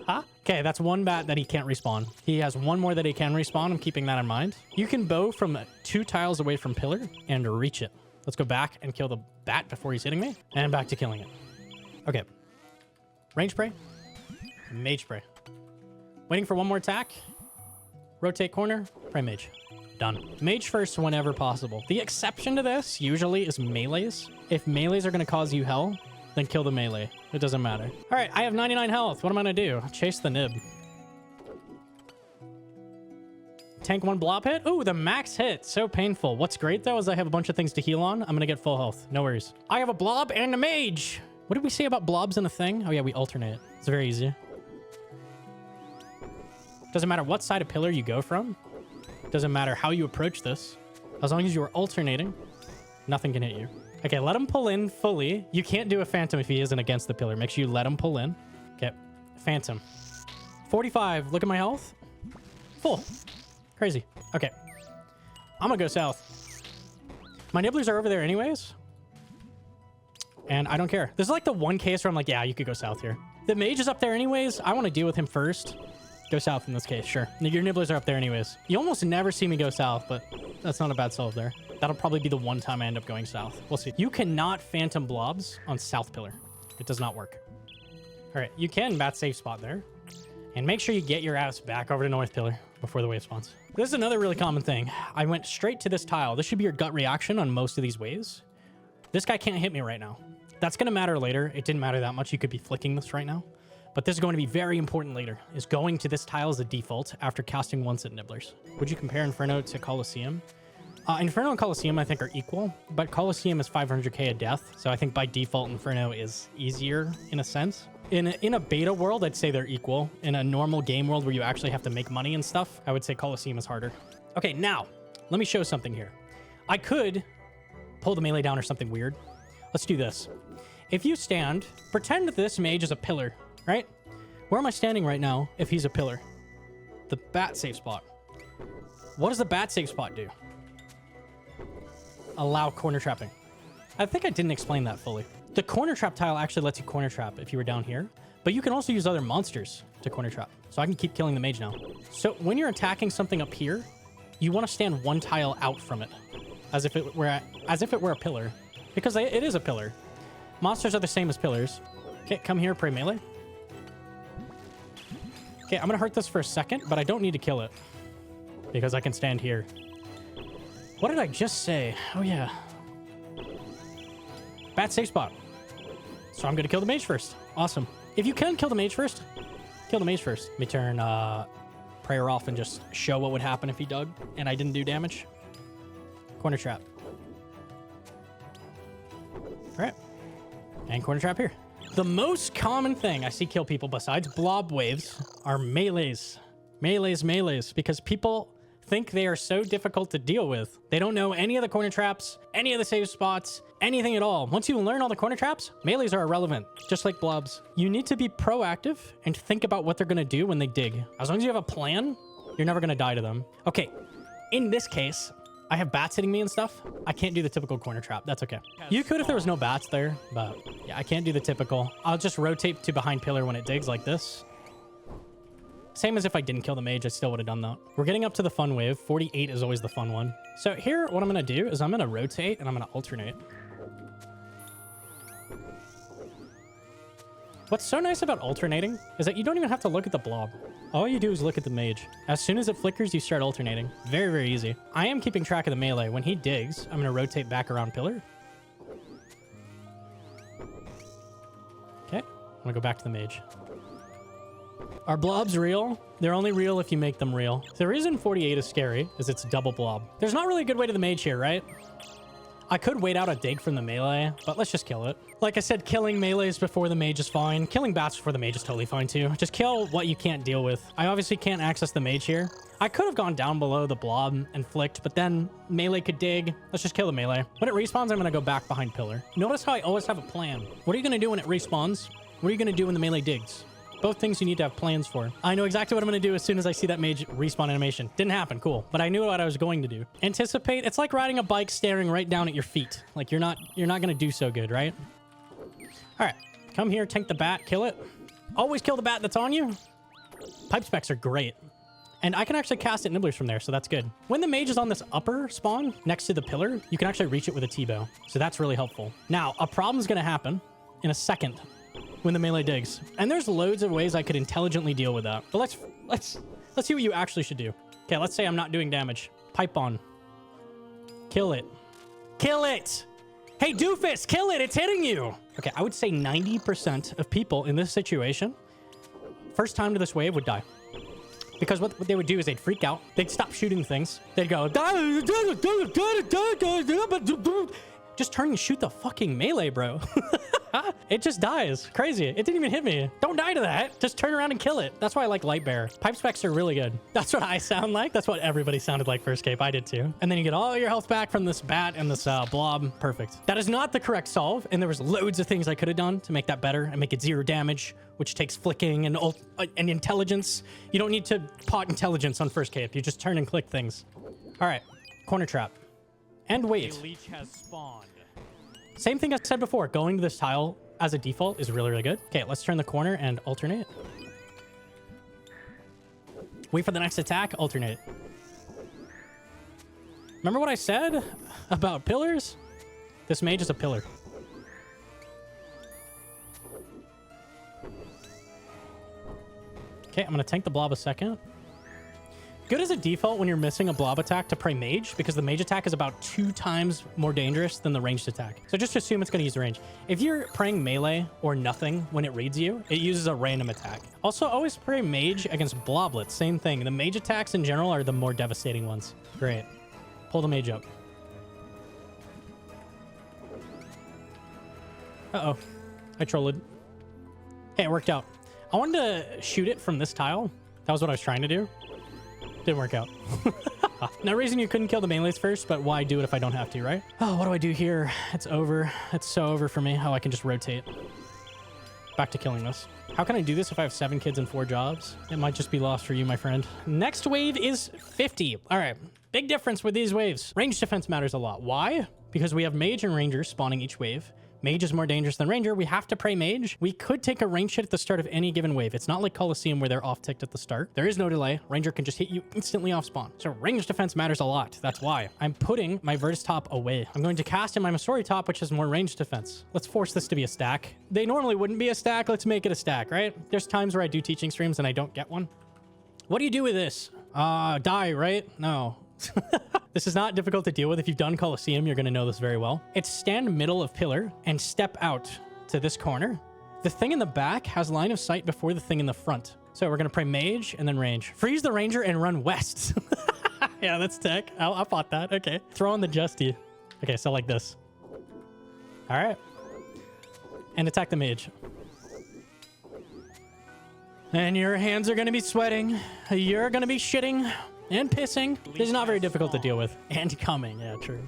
that. Okay, that's one bat that he can't respawn. He has one more that he can respawn. I'm keeping that in mind. You can bow from 2 tiles away from pillar and reach it. Let's go back and kill the bat before he's hitting me. And back to killing it. Okay. Range spray. Mage spray. Waiting for one more attack. Rotate corner. Pray mage. Done. Mage first whenever possible. The exception to this usually is melees. If melees are going to cause you hell, then kill the melee. It doesn't matter. All right, I have 99 health. What am I going to do? Chase the nib. Tank 1 blob hit. Ooh, the max hit. So painful. What's great, though, is I have a bunch of things to heal on. I'm going to get full health. No worries. I have a blob and a mage. What did we say about blobs in a thing? Oh, yeah, we alternate. It's very easy. Doesn't matter what side of pillar you go from. Doesn't matter how you approach this. As long as you are alternating, nothing can hit you. Okay, let him pull in fully. You can't do a phantom if he isn't against the pillar. Make sure you let him pull in. Okay, phantom. 45. Look at my health. Full. Crazy. Okay. I'm gonna go south. My nibblers are over there anyways. And I don't care. This is like the one case where I'm like, yeah, you could go south here. The mage is up there anyways. I want to deal with him first. Go south in this case, sure. Your nibblers are up there anyways. You almost never see me go south, but that's not a bad solve there. That'll probably be the one time I end up going south. We'll see. You cannot phantom blobs on south pillar. It does not work. All right, you can bat safe spot there. And make sure you get your ass back over to north pillar before the wave spawns. This is another really common thing. I went straight to this tile. This should be your gut reaction on most of these waves. This guy can't hit me right now. That's going to matter later. It didn't matter that much. You could be flicking this right now. But this is going to be very important later, is going to this tile as a default after casting once at Nibblers. Would you compare Inferno to Colosseum? Inferno and Colosseum, I think, are equal, but Colosseum is 500k a death, so I think by default, Inferno is easier in a sense. In a beta world, I'd say they're equal. In a normal game world where you actually have to make money and stuff, I would say Colosseum is harder. Okay, now, let me show something here. I could pull the melee down or something weird. Let's do this. If you stand, pretend that this mage is a pillar, right? Where am I standing right now if he's a pillar? The bat safe spot. What does the bat safe spot do? Allow corner trapping. I think I didn't explain that fully. The corner trap tile actually lets you corner trap if you were down here, but you can also use other monsters to corner trap. So I can keep killing the mage now. So when you're attacking something up here, you want to stand one tile out from it, as if it were a pillar, because it is a pillar. Monsters are the same as pillars. Okay, come here, pray melee. Okay, I'm gonna hurt this for a second, but I don't need to kill it because I can stand here. What did I just say? Oh yeah. Bat safe spot. So I'm gonna kill the mage first. Awesome. If you can kill the mage first, kill the mage first. Let me turn prayer off and just show what would happen if he dug and I didn't do damage. Corner trap. All right. And corner trap here. The most common thing I see kill people besides blob waves are melees. Melees, because people think they are so difficult to deal with. They don't know any of the corner traps, any of the save spots, anything at all. Once you learn all the corner traps, melees are irrelevant, just like blobs. You need to be proactive and think about what they're gonna do when they dig. As long as you have a plan, you're never gonna die to them. Okay, in this case, I have bats hitting me and stuff. I can't do the typical corner trap. That's okay. You could if there was no bats there, but yeah, I can't do the typical. I'll just rotate to behind pillar when it digs like this. Same as if I didn't kill the mage, I still would have done that. We're getting up to the fun wave. 48 is always the fun one. So here, what I'm going to do is I'm going to rotate and I'm going to alternate. What's so nice about alternating is that you don't even have to look at the blob. All you do is look at the mage. As soon as it flickers, you start alternating. Very, very easy. I am keeping track of the melee. When he digs, I'm going to rotate back around pillar. Okay, I'm going to go back to the mage. Are blobs real? They're only real if you make them real. The reason 48 is scary is it's double blob. There's not really a good way to the mage here, right? I could wait out a dig from the melee, but let's just kill it. Like I said, killing melees before the mage is fine. Killing bats before the mage is totally fine too. Just kill what you can't deal with. I obviously can't access the mage here. I could have gone down below the blob and flicked, but then melee could dig. Let's just kill the melee. When it respawns, I'm gonna go back behind pillar. Notice how I always have a plan. What are you gonna do when it respawns? What are you gonna do when the melee digs? Both things you need to have plans for. I know exactly what I'm going to do as soon as I see that mage respawn animation. Didn't happen, cool. But I knew what I was going to do. Anticipate. It's like riding a bike staring right down at your feet. Like you're not going to do so good, right? All right, come here, tank the bat, kill it. Always kill the bat that's on you. Pipe specs are great. And I can actually cast at Nibblers from there, so that's good. When the mage is on this upper spawn next to the pillar, you can actually reach it with a T-bow. So that's really helpful. Now, a problem's going to happen in a second when the melee digs. And there's loads of ways I could intelligently deal with that. But let's see what you actually should do. Okay, let's say I'm not doing damage. Pipe on. Kill it. Kill it! Hey, doofus, kill it! It's hitting you! Okay, I would say 90% of people in this situation, first time to this wave would die. Because what they would do is they'd freak out. They'd stop shooting things. They'd go, just turn and shoot the fucking melee, bro. It just dies. Crazy. It didn't even hit me. Don't die to that. Just turn around and kill it. That's why I like light bearer. Pipe specs are really good. That's what I sound like. That's what everybody sounded like for escape. I did too. And then you get all your health back from this bat and this blob. Perfect. That is not the correct solve. And there was loads of things I could have done to make that better and make it 0 damage, which takes flicking and intelligence. You don't need to pot intelligence on first cape. You just turn and click things. All right. Corner trap. And wait. A leech has spawned. Same thing I said before. Going to this tile as a default is really, really good. Okay, let's turn the corner and alternate. Wait for the next attack, alternate. Remember what I said about pillars? This mage is a pillar. Okay, I'm going to tank the blob a second. Good as a default when you're missing a blob attack to pray mage, because the mage attack is about 2 times more dangerous than the ranged attack. So just assume it's going to use the range. If you're praying melee or nothing when it reads you, it uses a random attack. Also, always pray mage against bloblets. Same thing. The mage attacks in general are the more devastating ones. Great. Pull the mage up. Uh-oh. I trolled. Hey, it worked out. I wanted to shoot it from this tile. That was what I was trying to do. Didn't work out. No reason you couldn't kill the melees first, but why do it if I don't have to, right? Oh, what do I do here? It's over. It's so over for me. Oh, I can just rotate. Back to killing this. How can I do this if I have 7 kids and 4 jobs? It might just be lost for you, my friend. Next wave is 50. All right. Big difference with these waves. Range defense matters a lot. Why? Because we have mage and ranger spawning each wave. Mage is more dangerous than ranger. We have to pray mage. We could take a range hit at the start of any given wave. It's not like Coliseum where they're off ticked at the start. There is no delay. Ranger can just hit you instantly off spawn. So range defense matters a lot. That's why I'm putting my Virtus top away. I'm going to cast in my Masori top, which has more range defense. Let's force this to be a stack. They normally wouldn't be a stack. Let's make it a stack, right? There's times where I do teaching streams and I don't get one. What do you do with this? Die, right? No. This is not difficult to deal with. If you've done Coliseum, you're going to know this very well. It's stand middle of pillar and step out to this corner. The thing in the back has line of sight before the thing in the front. So we're going to pray mage and then range. Freeze the ranger and run west. Yeah, that's tech. I'll pot that. Okay. Throw on the Justy. Okay, so like this. All right. And attack the mage. And your hands are going to be sweating. You're going to be shitting and pissing. This is not very difficult to deal with. And coming. Yeah, true.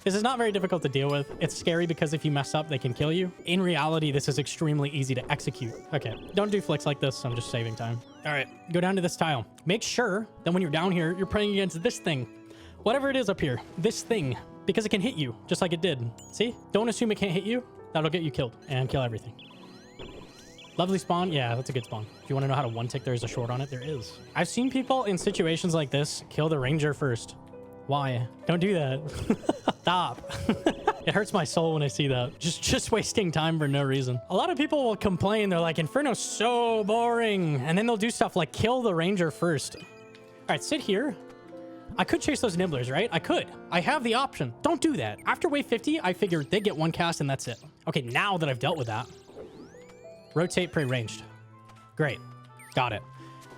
This is not very difficult to deal with. It's scary because if you mess up, they can kill you. In reality, this is extremely easy to execute. Okay, don't do flicks like this. I'm just saving time. All right, go down to this tile. Make sure that when you're down here, you're praying against this thing. Whatever it is up here, this thing, because it can hit you just like it did. See? Don't assume it can't hit you. That'll get you killed and kill everything. Lovely spawn. Yeah, that's a good spawn. If you want to know how to one-tick there's a short on it, there is. I've seen people in situations like this kill the ranger first. Why? Don't do that. Stop. It hurts my soul when I see that. Just wasting time for no reason. A lot of people will complain. They're like, Inferno's so boring. And then they'll do stuff like kill the ranger first. All right, sit here. I could chase those nibblers, right? I could. I have the option. Don't do that. After wave 50, I figured they get one cast and that's it. Okay, now that I've dealt with that, rotate pre-ranged. Great. Got it.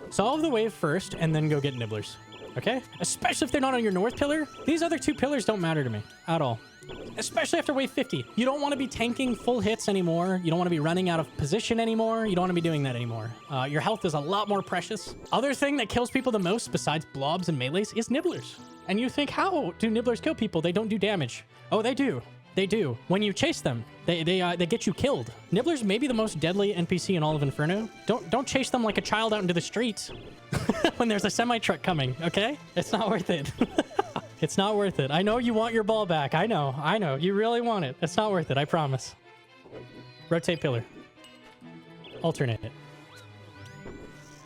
Solve the wave first and then go get nibblers. Okay? Especially if they're not on your north pillar. These other 2 pillars don't matter to me at all. Especially after wave 50. You don't want to be tanking full hits anymore. You don't want to be running out of position anymore. You don't want to be doing that anymore. Your health is a lot more precious. Other thing that kills people the most besides blobs and melees is nibblers. And you think, how do nibblers kill people? They don't do damage. Oh, they do. They do. When you chase them, they get you killed. Nibblers may be the most deadly NPC in all of Inferno. Don't chase them like a child out into the streets when there's a semi-truck coming, okay? It's not worth it. It's not worth it. I know you want your ball back. I know. You really want it. It's not worth it, I promise. Rotate pillar. Alternate it.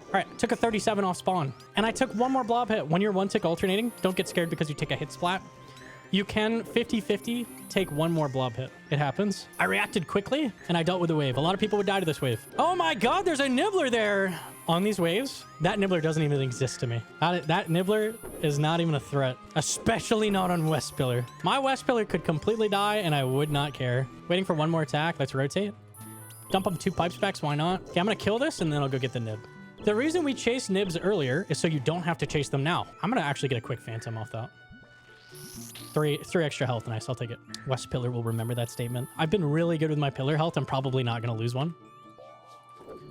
All right, took a 37 off spawn. And I took one more blob hit. When you're one tick alternating, don't get scared because you take a hit splat. You can 50-50 take one more blob hit. It happens. I reacted quickly and I dealt with the wave. A lot of people would die to this wave. Oh my God, there's a nibbler there. On these waves, that nibbler doesn't even exist to me. That nibbler is not even a threat, especially not on West Pillar. My West Pillar could completely die and I would not care. Waiting for one more attack. Let's rotate. Dump them 2 pipe specs. Why not? Okay, I'm going to kill this and then I'll go get the nib. The reason we chased nibs earlier is so you don't have to chase them now. I'm going to actually get a quick phantom off that. Three extra health. Nice. I'll take it. West Pillar will remember that statement. I've been really good with my pillar health. I'm probably not going to lose one.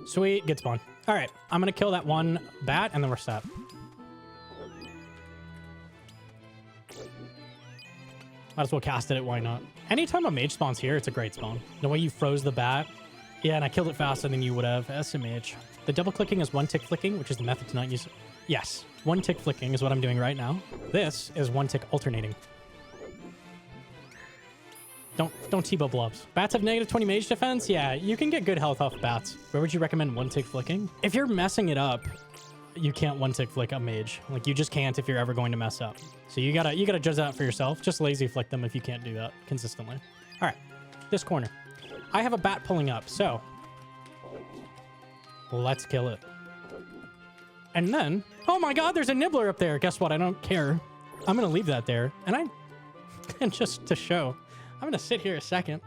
Sweet. Good spawn. All right. I'm going to kill that one bat and then we're set. Might as well cast it. Why not? Anytime a mage spawns here, it's a great spawn. The way you froze the bat. Yeah, and I killed it faster than you would have. That's a mage. The double clicking is 1 tick flicking, which is the method to not use it. Yes. 1 tick flicking is what I'm doing right now. This is 1 tick alternating. Don't T-bow blobs. Bats have negative 20 mage defense? Yeah, you can get good health off bats. Where would you recommend 1 tick flicking? If you're messing it up, you can't 1 tick flick a mage. Like, you just can't if you're ever going to mess up. So you gotta judge that for yourself. Just lazy flick them if you can't do that consistently. All right, this corner. I have a bat pulling up, so let's kill it. And then, oh my God, there's a nibbler up there. Guess what? I don't care. I'm gonna leave that there. And just to show, I'm gonna sit here a second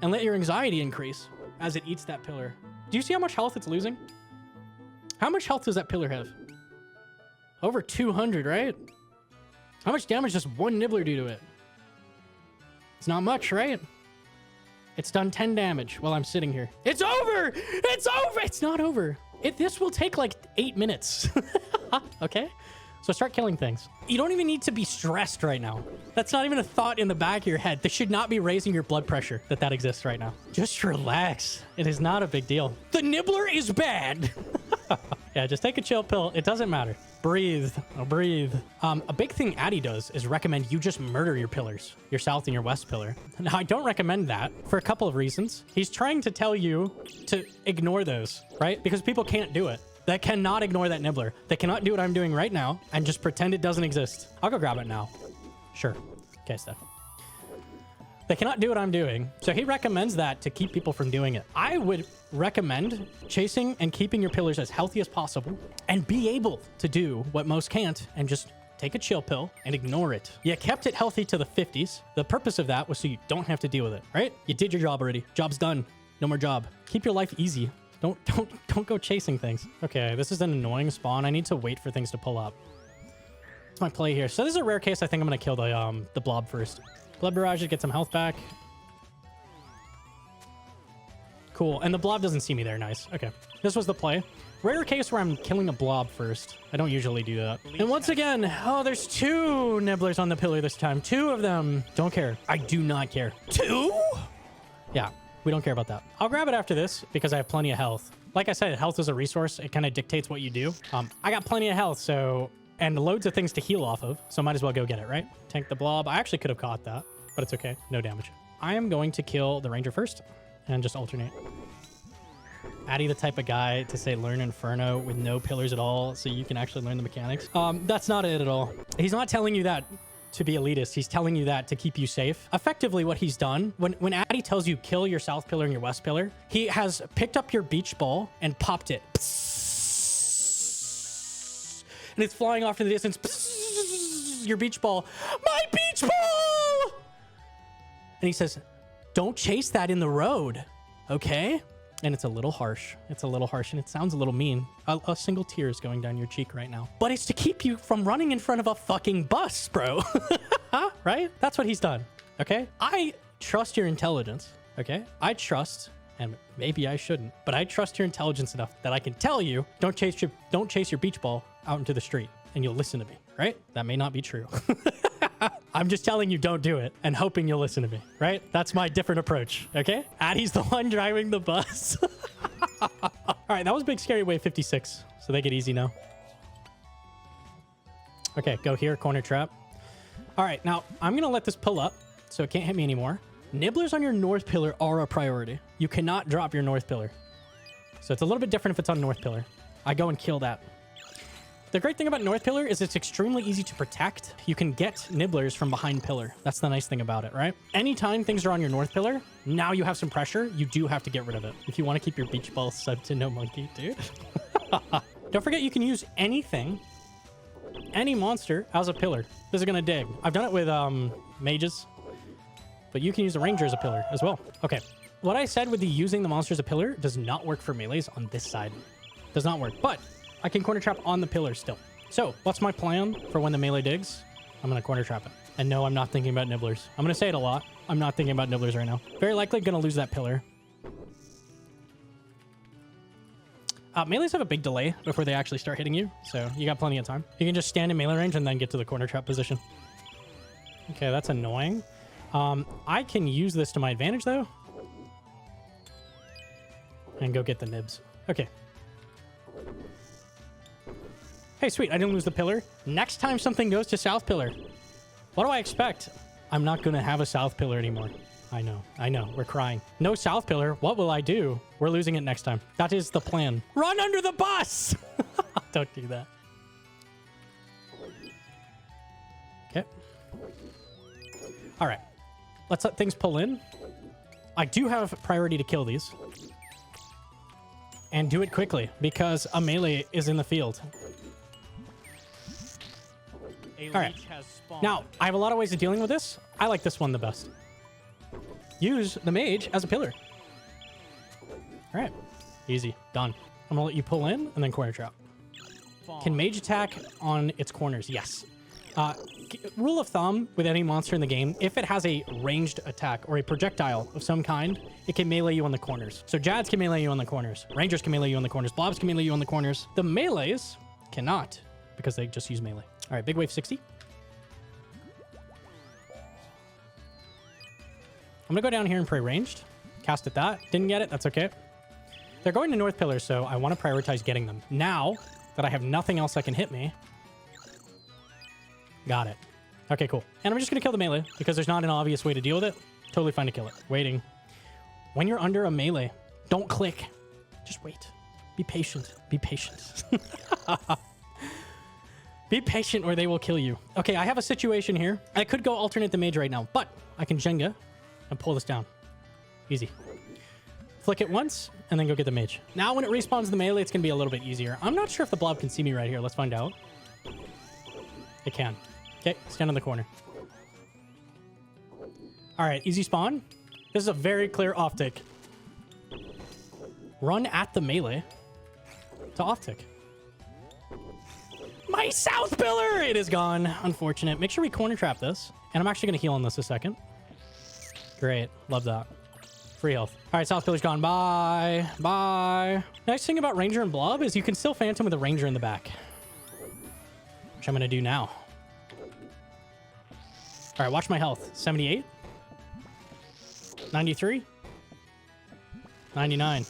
and let your anxiety increase as it eats that pillar. Do you see how much health it's losing? How much health does that pillar have? Over 200, right? How much damage does one nibbler do to it? It's not much, right? It's done 10 damage while I'm sitting here. It's over! It's over! It's not over. This will take like 8 minutes. Okay? So start killing things. You don't even need to be stressed right now. That's not even a thought in the back of your head. This should not be raising your blood pressure that exists right now. Just relax. It is not a big deal. The nibbler is bad. Yeah, just take a chill pill. It doesn't matter. Breathe. Oh, breathe. A big thing Addy does is recommend you just murder your pillars, your south and your west pillar. Now, I don't recommend that for a couple of reasons. He's trying to tell you to ignore those, right? Because people can't do it. They cannot ignore that nibbler. They cannot do what I'm doing right now and just pretend it doesn't exist. I'll go grab it now. Sure. Okay, Steph. They cannot do what I'm doing. So he recommends that to keep people from doing it. I would recommend chasing and keeping your pillars as healthy as possible and be able to do what most can't and just take a chill pill and ignore it. You kept it healthy to the 50s. The purpose of that was so you don't have to deal with it, right? You did your job already. Job's done. No more job. Keep your life easy. Don't go chasing things. Okay, this is an annoying spawn. I need to wait for things to pull up. That's my play here. So this is a rare case. I think I'm gonna kill the blob first. Blood barrage to get some health back. Cool. And the blob doesn't see me there. Nice. Okay. This was the play. Rare case where I'm killing a blob first. I don't usually do that. And once again, oh, there's 2 nibblers on the pillar this time. 2 of them. Don't care. I do not care. 2? Yeah. We don't care about that. I'll grab it after this because I have plenty of health. Like I said, health is a resource. It kind of dictates what you do. I got plenty of health, so, and loads of things to heal off of, so might as well go get it, right? Tank the blob. I actually could have caught that, but it's okay. No damage. I am going to kill the ranger first and just alternate. Addy the type of guy to say learn Inferno with no pillars at all so you can actually learn the mechanics. That's not it at all. He's not telling you that to be elitist. He's telling you that to keep you safe. Effectively what he's done, when Addy tells you kill your south pillar and your west pillar, he has picked up your beach ball and popped it. And it's flying off to the distance. Your beach ball. My beach ball! And he says, don't chase that in the road, okay? And it's a little harsh. It's a little harsh and it sounds a little mean. A single tear is going down your cheek right now. But it's to keep you from running in front of a fucking bus, bro. Right? That's what he's done. Okay? I trust your intelligence. Okay? I trust, and maybe I shouldn't, but I trust your intelligence enough that I can tell you, don't chase your beach ball out into the street and you'll listen to me, right? That may not be true. I'm just telling you don't do it and hoping you'll listen to me, right? That's my different approach, okay? Addie's the one driving the bus. All right, that was big scary wave 56, so they get easy now. Okay, go here, corner trap. All right, now I'm going to let this pull up so it can't hit me anymore. Nibblers on your north pillar are a priority. You cannot drop your north pillar. So it's a little bit different if it's on north pillar. I go and kill that. The great thing about north pillar is it's extremely easy to protect. You can get nibblers from behind pillar. That's the nice thing about it, right? Anytime things are on your north pillar, now you have some pressure. You do have to get rid of it. If you want to keep your beach ball sub to Gnomonkey, dude. Don't forget you can use anything, any monster as a pillar. This is going to dig. I've done it with mages, but you can use the ranger as a pillar as well. Okay. What I said with the using the monster as a pillar does not work for melees on this side. Does not work, but I can corner trap on the pillar still. So what's my plan for when the melee digs? I'm going to corner trap it. And no, I'm not thinking about nibblers. I'm going to say it a lot. I'm not thinking about nibblers right now. Very likely going to lose that pillar. Melees have a big delay before they actually start hitting you. So you got plenty of time. You can just stand in melee range and then get to the corner trap position. Okay, that's annoying. I can use this to my advantage though. And go get the nibs. Okay. Hey, sweet. I didn't lose the pillar. Next time something goes to south pillar, what do I expect? I'm not going to have a south pillar anymore. I know. I know. We're crying. No south pillar. What will I do? We're losing it next time. That is the plan. Run under the bus! Don't do that. Okay. All right. Let's let things pull in. I do have priority to kill these. And do it quickly, because a melee is in the field. All right. Now, I have a lot of ways of dealing with this. I like this one the best. Use the mage as a pillar. All right. Easy. Done. I'm going to let you pull in and then corner trap. Can mage attack on its corners? Yes. Rule of thumb with any monster in the game, if it has a ranged attack or a projectile of some kind, it can melee you on the corners. So Jads can melee you on the corners. Rangers can melee you on the corners. Blobs can melee you on the corners. The melees cannot because they just use melee. All right, big wave 60. I'm going to go down here and pray ranged. Cast at that. Didn't get it. That's okay. They're going to north pillar, so I want to prioritize getting them. Now that I have nothing else that can hit me. Got it. Okay, cool. And I'm just going to kill the melee because there's not an obvious way to deal with it. Totally fine to kill it. Waiting. When you're under a melee, don't click. Just wait. Be patient. Be patient. Be patient or they will kill you. Okay, I have a situation here. I could go alternate the mage right now, but I can Jenga and pull this down. Easy. Flick it once and then go get the mage. Now when it respawns the melee, it's going to be a little bit easier. I'm not sure if the blob can see me right here. Let's find out. It can. Okay, stand on the corner. All right, easy spawn. This is a very clear off tick. Run at the melee to off tick. My south pillar! It is gone. Unfortunate. Make sure we corner trap this. And I'm actually going to heal on this a second. Great. Love that. Free health. All right, south pillar's gone. Bye. Bye. Nice thing about ranger and blob is you can still phantom with a ranger in the back. Which I'm going to do now. All right, watch my health. 78. 93. 99.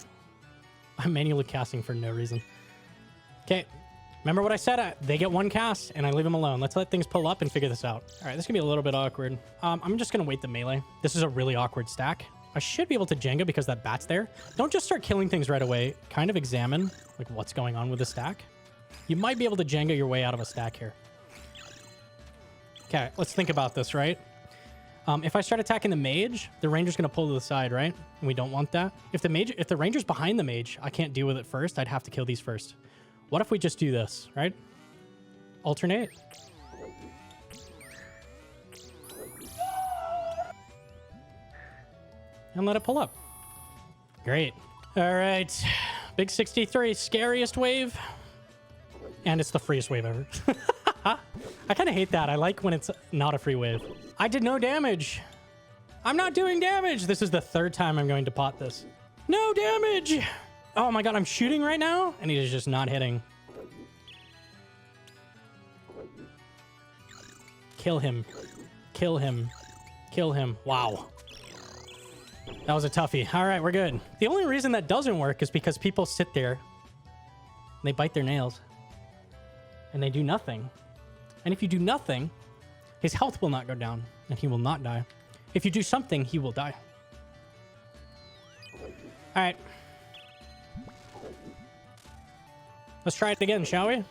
I'm manually casting for no reason. Okay. Remember what I said? They get one cast, and I leave them alone. Let's let things pull up and figure this out. All right, this is going to be a little bit awkward. I'm just going to wait the melee. This is a really awkward stack. I should be able to Jenga because that bat's there. Don't just start killing things right away. Kind of examine like what's going on with the stack. You might be able to Jenga your way out of a stack here. Okay, let's think about this, right? If I start attacking the mage, the ranger's going to pull to the side, right? And we don't want that. If the ranger's behind the mage, I can't deal with it first. I'd have to kill these first. What if we just do this, right? Alternate. And let it pull up. Great. All right. Big 63, scariest wave. And it's the freest wave ever. I kind of hate that. I like when it's not a free wave. I did no damage. I'm not doing damage. This is the third time I'm going to pot this. No damage. Oh my god, I'm shooting right now, and he is just not hitting. Kill him. Kill him. Kill him. Wow. That was a toughie. All right, we're good. The only reason that doesn't work is because people sit there and they bite their nails and they do nothing. And if you do nothing, his health will not go down and he will not die. If you do something, he will die. All right. Let's try it again, shall we?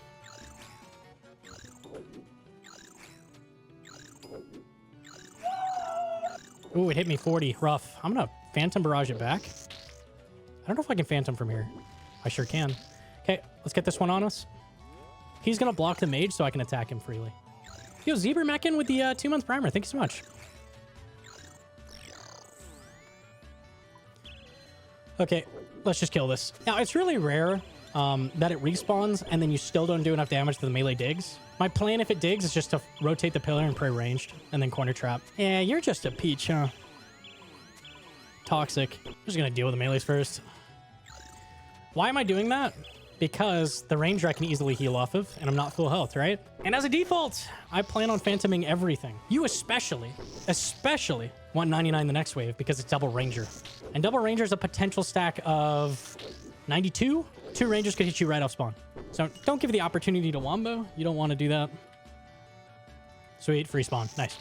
Ooh, it hit me 40. Rough. I'm going to Phantom Barrage it back. I don't know if I can Phantom from here. I sure can. Okay, let's get this one on us. He's going to block the mage so I can attack him freely. Yo, Zebra Meccan with the 2-month primer. Thank you so much. Okay, let's just kill this. Now, it's really rare that it respawns and then you still don't do enough damage to the melee digs. My plan if it digs is just to rotate the pillar and pray ranged and then corner trap. Yeah, you're just a peach, huh? Toxic. I'm just gonna deal with the melees first. Why am I doing that? Because the ranger I can easily heal off of and I'm not full health, right? And as a default, I plan on phantoming everything. You especially want 99 the next wave because it's double ranger. And double ranger is a potential stack of 92. 2 rangers could hit you right off spawn. So don't give the opportunity to wombo. You don't want to do that. Sweet, free spawn. Nice.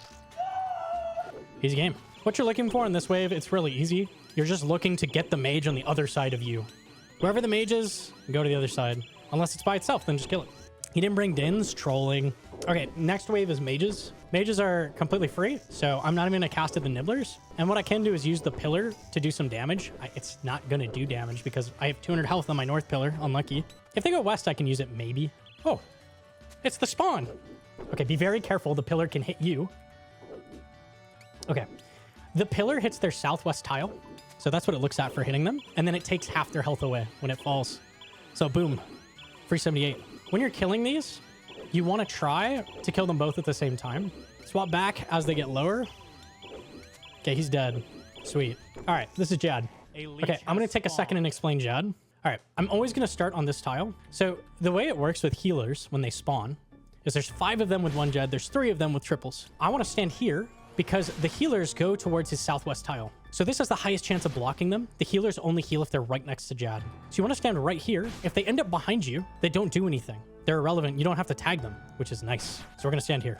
Easy game. What you're looking for in this wave, it's really easy. You're just looking to get the mage on the other side of you. Wherever the mage is, go to the other side. Unless it's by itself, then just kill it. He didn't bring Dins, trolling. Okay, next wave is mages. Mages are completely free, so I'm not even gonna cast at the Nibblers. And what I can do is use the pillar to do some damage. It's not gonna do damage because I have 200 health on my north pillar, unlucky. If they go west, I can use it maybe. Oh, it's the spawn. Okay, be very careful, the pillar can hit you. Okay, the pillar hits their southwest tile. So that's what it looks at for hitting them. And then it takes half their health away when it falls. So boom, free 78. When you're killing these, you want to try to kill them both at the same time. Swap back as they get lower. Okay, he's dead. Sweet. All right, this is Jad. Okay, I'm going to take a second and explain Jad. All right, I'm always going to start on this tile. So the way it works with healers when they spawn is there's 5 of them with 1 Jad. There's 3 of them with triples. I want to stand here because the healers go towards his southwest tile. So this has the highest chance of blocking them. The healers only heal if they're right next to Jad. So you want to stand right here. If they end up behind you, they don't do anything. They're irrelevant. You don't have to tag them, which is nice. So we're going to stand here.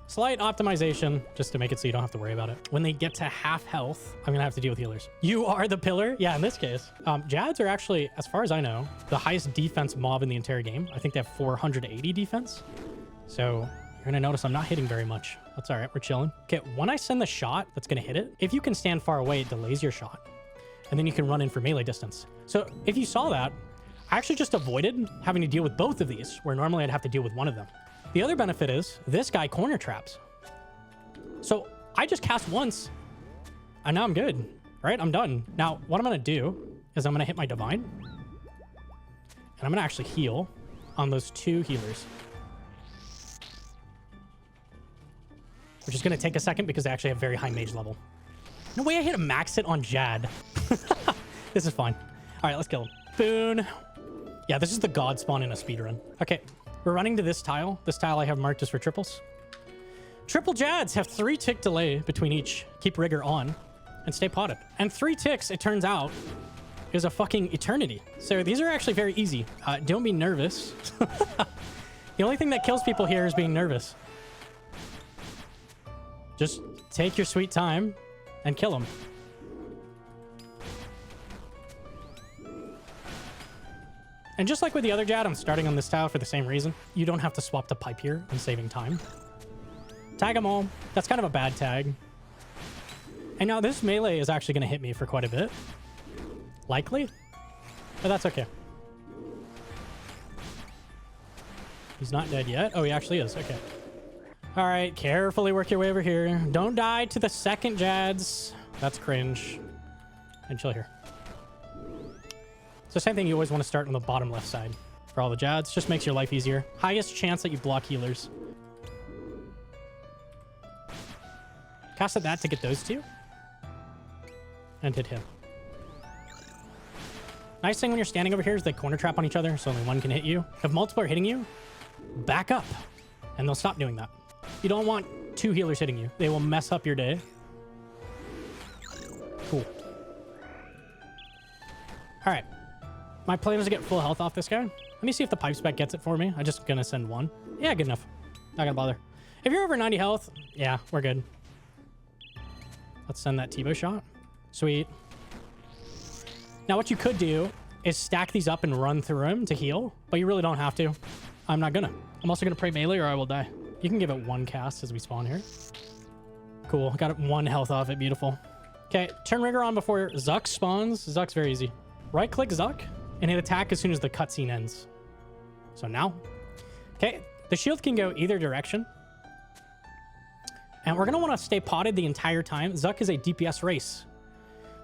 Slight optimization just to make it so you don't have to worry about it. When they get to half health, I'm going to have to deal with healers. You are the pillar? Yeah, in this case. Jads are actually, as far as I know, the highest defense mob in the entire game. I think they have 480 defense. So you're going to notice I'm not hitting very much. That's all right. We're chilling. Okay, when I send the shot that's going to hit it, if you can stand far away, it delays your shot. And then you can run in for melee distance. So if you saw that, I actually just avoided having to deal with both of these, where normally I'd have to deal with one of them. The other benefit is this guy corner traps. So I just cast once, and now I'm good, right? I'm done. Now, what I'm going to do is I'm going to hit my divine, and I'm going to actually heal on those 2 healers. Which is going to take a second because they actually have very high mage level. No way I hit a max hit on Jad. This is fine. All right, let's kill him. Boon. Yeah, this is the god spawn in a speedrun. Okay, we're running to this tile. This tile I have marked as for triples. Triple Jads have 3 tick delay between each. Keep rigor on and stay potted. And 3 ticks, it turns out, is a fucking eternity. So these are actually very easy. Don't be nervous. The only thing that kills people here is being nervous. Just take your sweet time and kill him. And just like with the other Jad, I'm starting on this tile for the same reason. You don't have to swap to pipe here and saving time. Tag them all. That's kind of a bad tag. And now this melee is actually going to hit me for quite a bit. Likely. But that's okay. He's not dead yet. Oh, he actually is. Okay. All right, carefully work your way over here. Don't die to the second Jads. That's cringe. And chill here. So same thing, you always want to start on the bottom left side for all the Jads. Just makes your life easier. Highest chance that you block healers. Cast at that to get those 2. And hit him. Nice thing when you're standing over here is they corner trap on each other, so only one can hit you. If multiple are hitting you, back up. and they'll stop doing that. You don't want 2 healers hitting you. They will mess up your day. Cool. All right. My plan is to get full health off this guy. Let me see if the pipe spec gets it for me. I'm just gonna send 1. Yeah, good enough. Not gonna bother. If you're over 90 health, yeah, we're good. Let's send that T-bow shot. Sweet. Now what you could do is stack these up and run through them to heal, but you really don't have to. I'm not gonna. I'm also gonna pray melee or I will die. You can give it 1 cast as we spawn here. Cool, got 1 health off it, beautiful. Okay, turn rigger on before Zuck spawns. Zuck's very easy. Right click Zuck and hit attack as soon as the cutscene ends. So now, okay, the shield can go either direction. And we're gonna wanna stay potted the entire time. Zuck is a DPS race.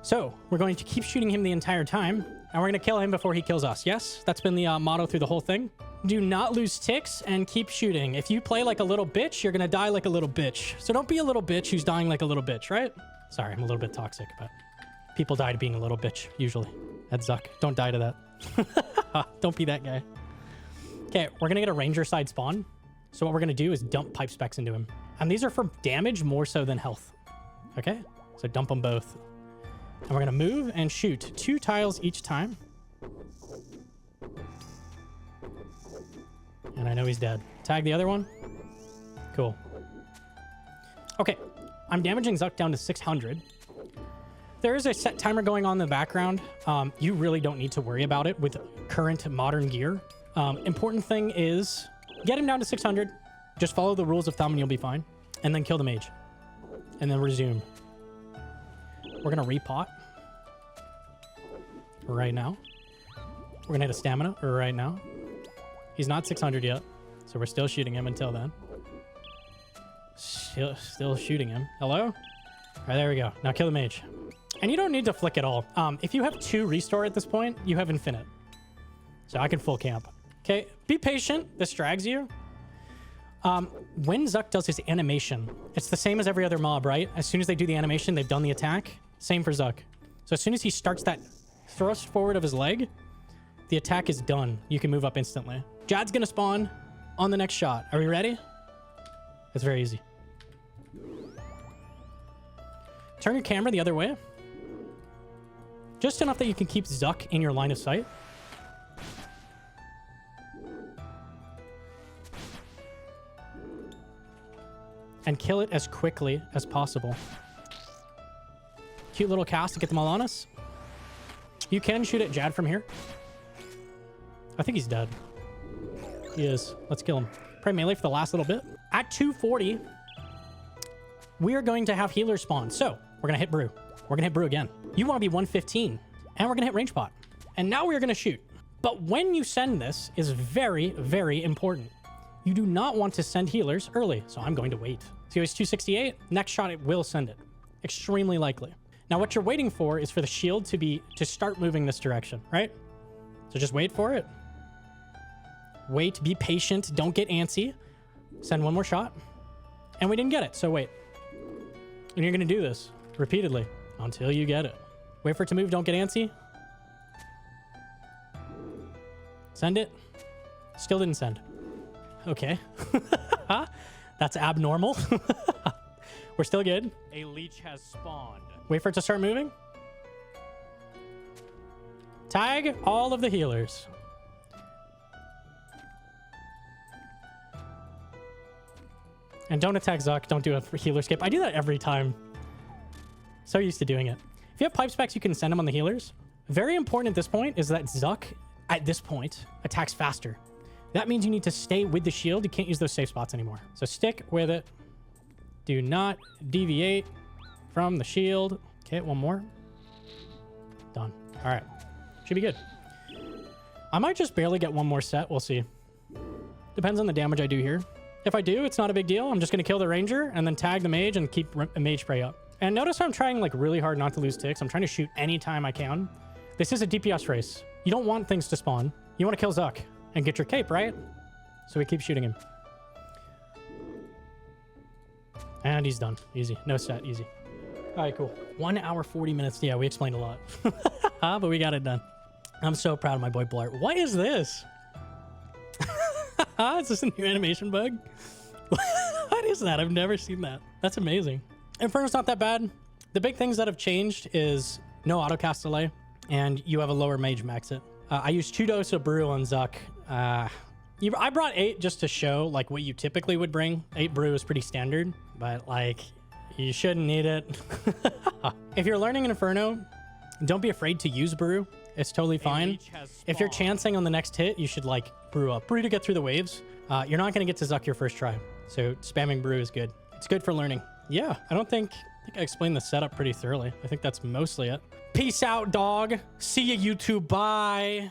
So we're going to keep shooting him the entire time and we're gonna kill him before he kills us. Yes, that's been the motto through the whole thing. Do not lose ticks and keep shooting. If you play like a little bitch, you're gonna die like a little bitch. So don't be a little bitch who's dying like a little bitch, right? Sorry, I'm a little bit toxic, but people die to being a little bitch, usually. That's Zuck. Don't die to that. Don't be that guy. Okay, we're gonna get a ranger side spawn. So what we're gonna do is dump pipe specs into him. And these are for damage more so than health. Okay, so dump them both. And we're gonna move and shoot 2 tiles each time. And I know he's dead. Tag the other one. Cool. Okay, I'm damaging Zuck down to 600. There is a set timer going on in the background. You really don't need to worry about it with current modern gear. Important thing is get him down to 600. Just follow the rules of thumb and you'll be fine. And then kill the mage. And then resume. We're gonna repot right now. We're gonna hit a stamina right now. He's not 600 yet, so we're still shooting him until then. Still shooting him. Hello? All right, there we go. Now kill the mage. And you don't need to flick at all. If you have 2 restore at this point, you have infinite. So I can full camp. Okay, be patient. This drags you. When Zuck does his animation, it's the same as every other mob, right? As soon as they do the animation, they've done the attack. Same for Zuck. So as soon as he starts that thrust forward of his leg, the attack is done. You can move up instantly. Jad's gonna spawn on the next shot. Are we ready? It's very easy. Turn your camera the other way. Just enough that you can keep Zuck in your line of sight. And kill it as quickly as possible. Cute little cast to get them all on us. You can shoot at Jad from here. I think he's dead. He is. Let's kill him. Pray melee for the last little bit. At 240, we are going to have healers spawn. So we're going to hit brew. We're going to hit brew again. You want to be 115. And we're going to hit range pot. And now we're going to shoot. But when you send this is very, very important. You do not want to send healers early. So I'm going to wait. See, it's 268. Next shot, it will send it. Extremely likely. Now, what you're waiting for is for the shield to start moving this direction, right? So just wait for it. Wait, be patient. Don't get antsy. Send 1 more shot. And we didn't get it, so wait. And you're going to do this repeatedly until you get it. Wait for it to move. Don't get antsy. Send it. Still didn't send. Okay. That's abnormal. We're still good. A leech has spawned. Wait for it to start moving. Tag all of the healers. And don't attack Zuck. Don't do a healer skip. I do that every time. So used to doing it. If you have pipe specs, you can send them on the healers. Very important at this point is that Zuck, at this point, attacks faster. That means you need to stay with the shield. You can't use those safe spots anymore. So stick with it. Do not deviate from the shield. Okay, 1 more. Done. All right. Should be good. I might just barely get 1 more set. We'll see. Depends on the damage I do here. If I do, it's not a big deal. I'm just going to kill the ranger and then tag the mage and keep a mage spray up. And notice how I'm trying like really hard not to lose ticks. I'm trying to shoot anytime I can. This is a DPS race. You don't want things to spawn. You want to kill Zuck and get your cape, right? So we keep shooting him. And he's done. Easy. No set. Easy. All right, cool. 1 hour, 40 minutes. Yeah, we explained a lot. But we got it done. I'm so proud of my boy Blart. What is this? Is this a new animation bug? What is that? I've never seen that. That's amazing. Inferno's not that bad. The big things that have changed is no autocast delay, and you have a lower mage max it. I used 2 doses of brew on Zuck. I brought 8 just to show like what you typically would bring. 8 brew is pretty standard, but like you shouldn't need it. If you're learning Inferno, don't be afraid to use brew. It's totally fine. If you're chancing on the next hit, you should like brew up. Brew to get through the waves. You're not going to get to Zuck your first try. So spamming brew is good. It's good for learning. Yeah, I think I explained the setup pretty thoroughly. I think that's mostly it. Peace out, dog. See ya, YouTube. Bye.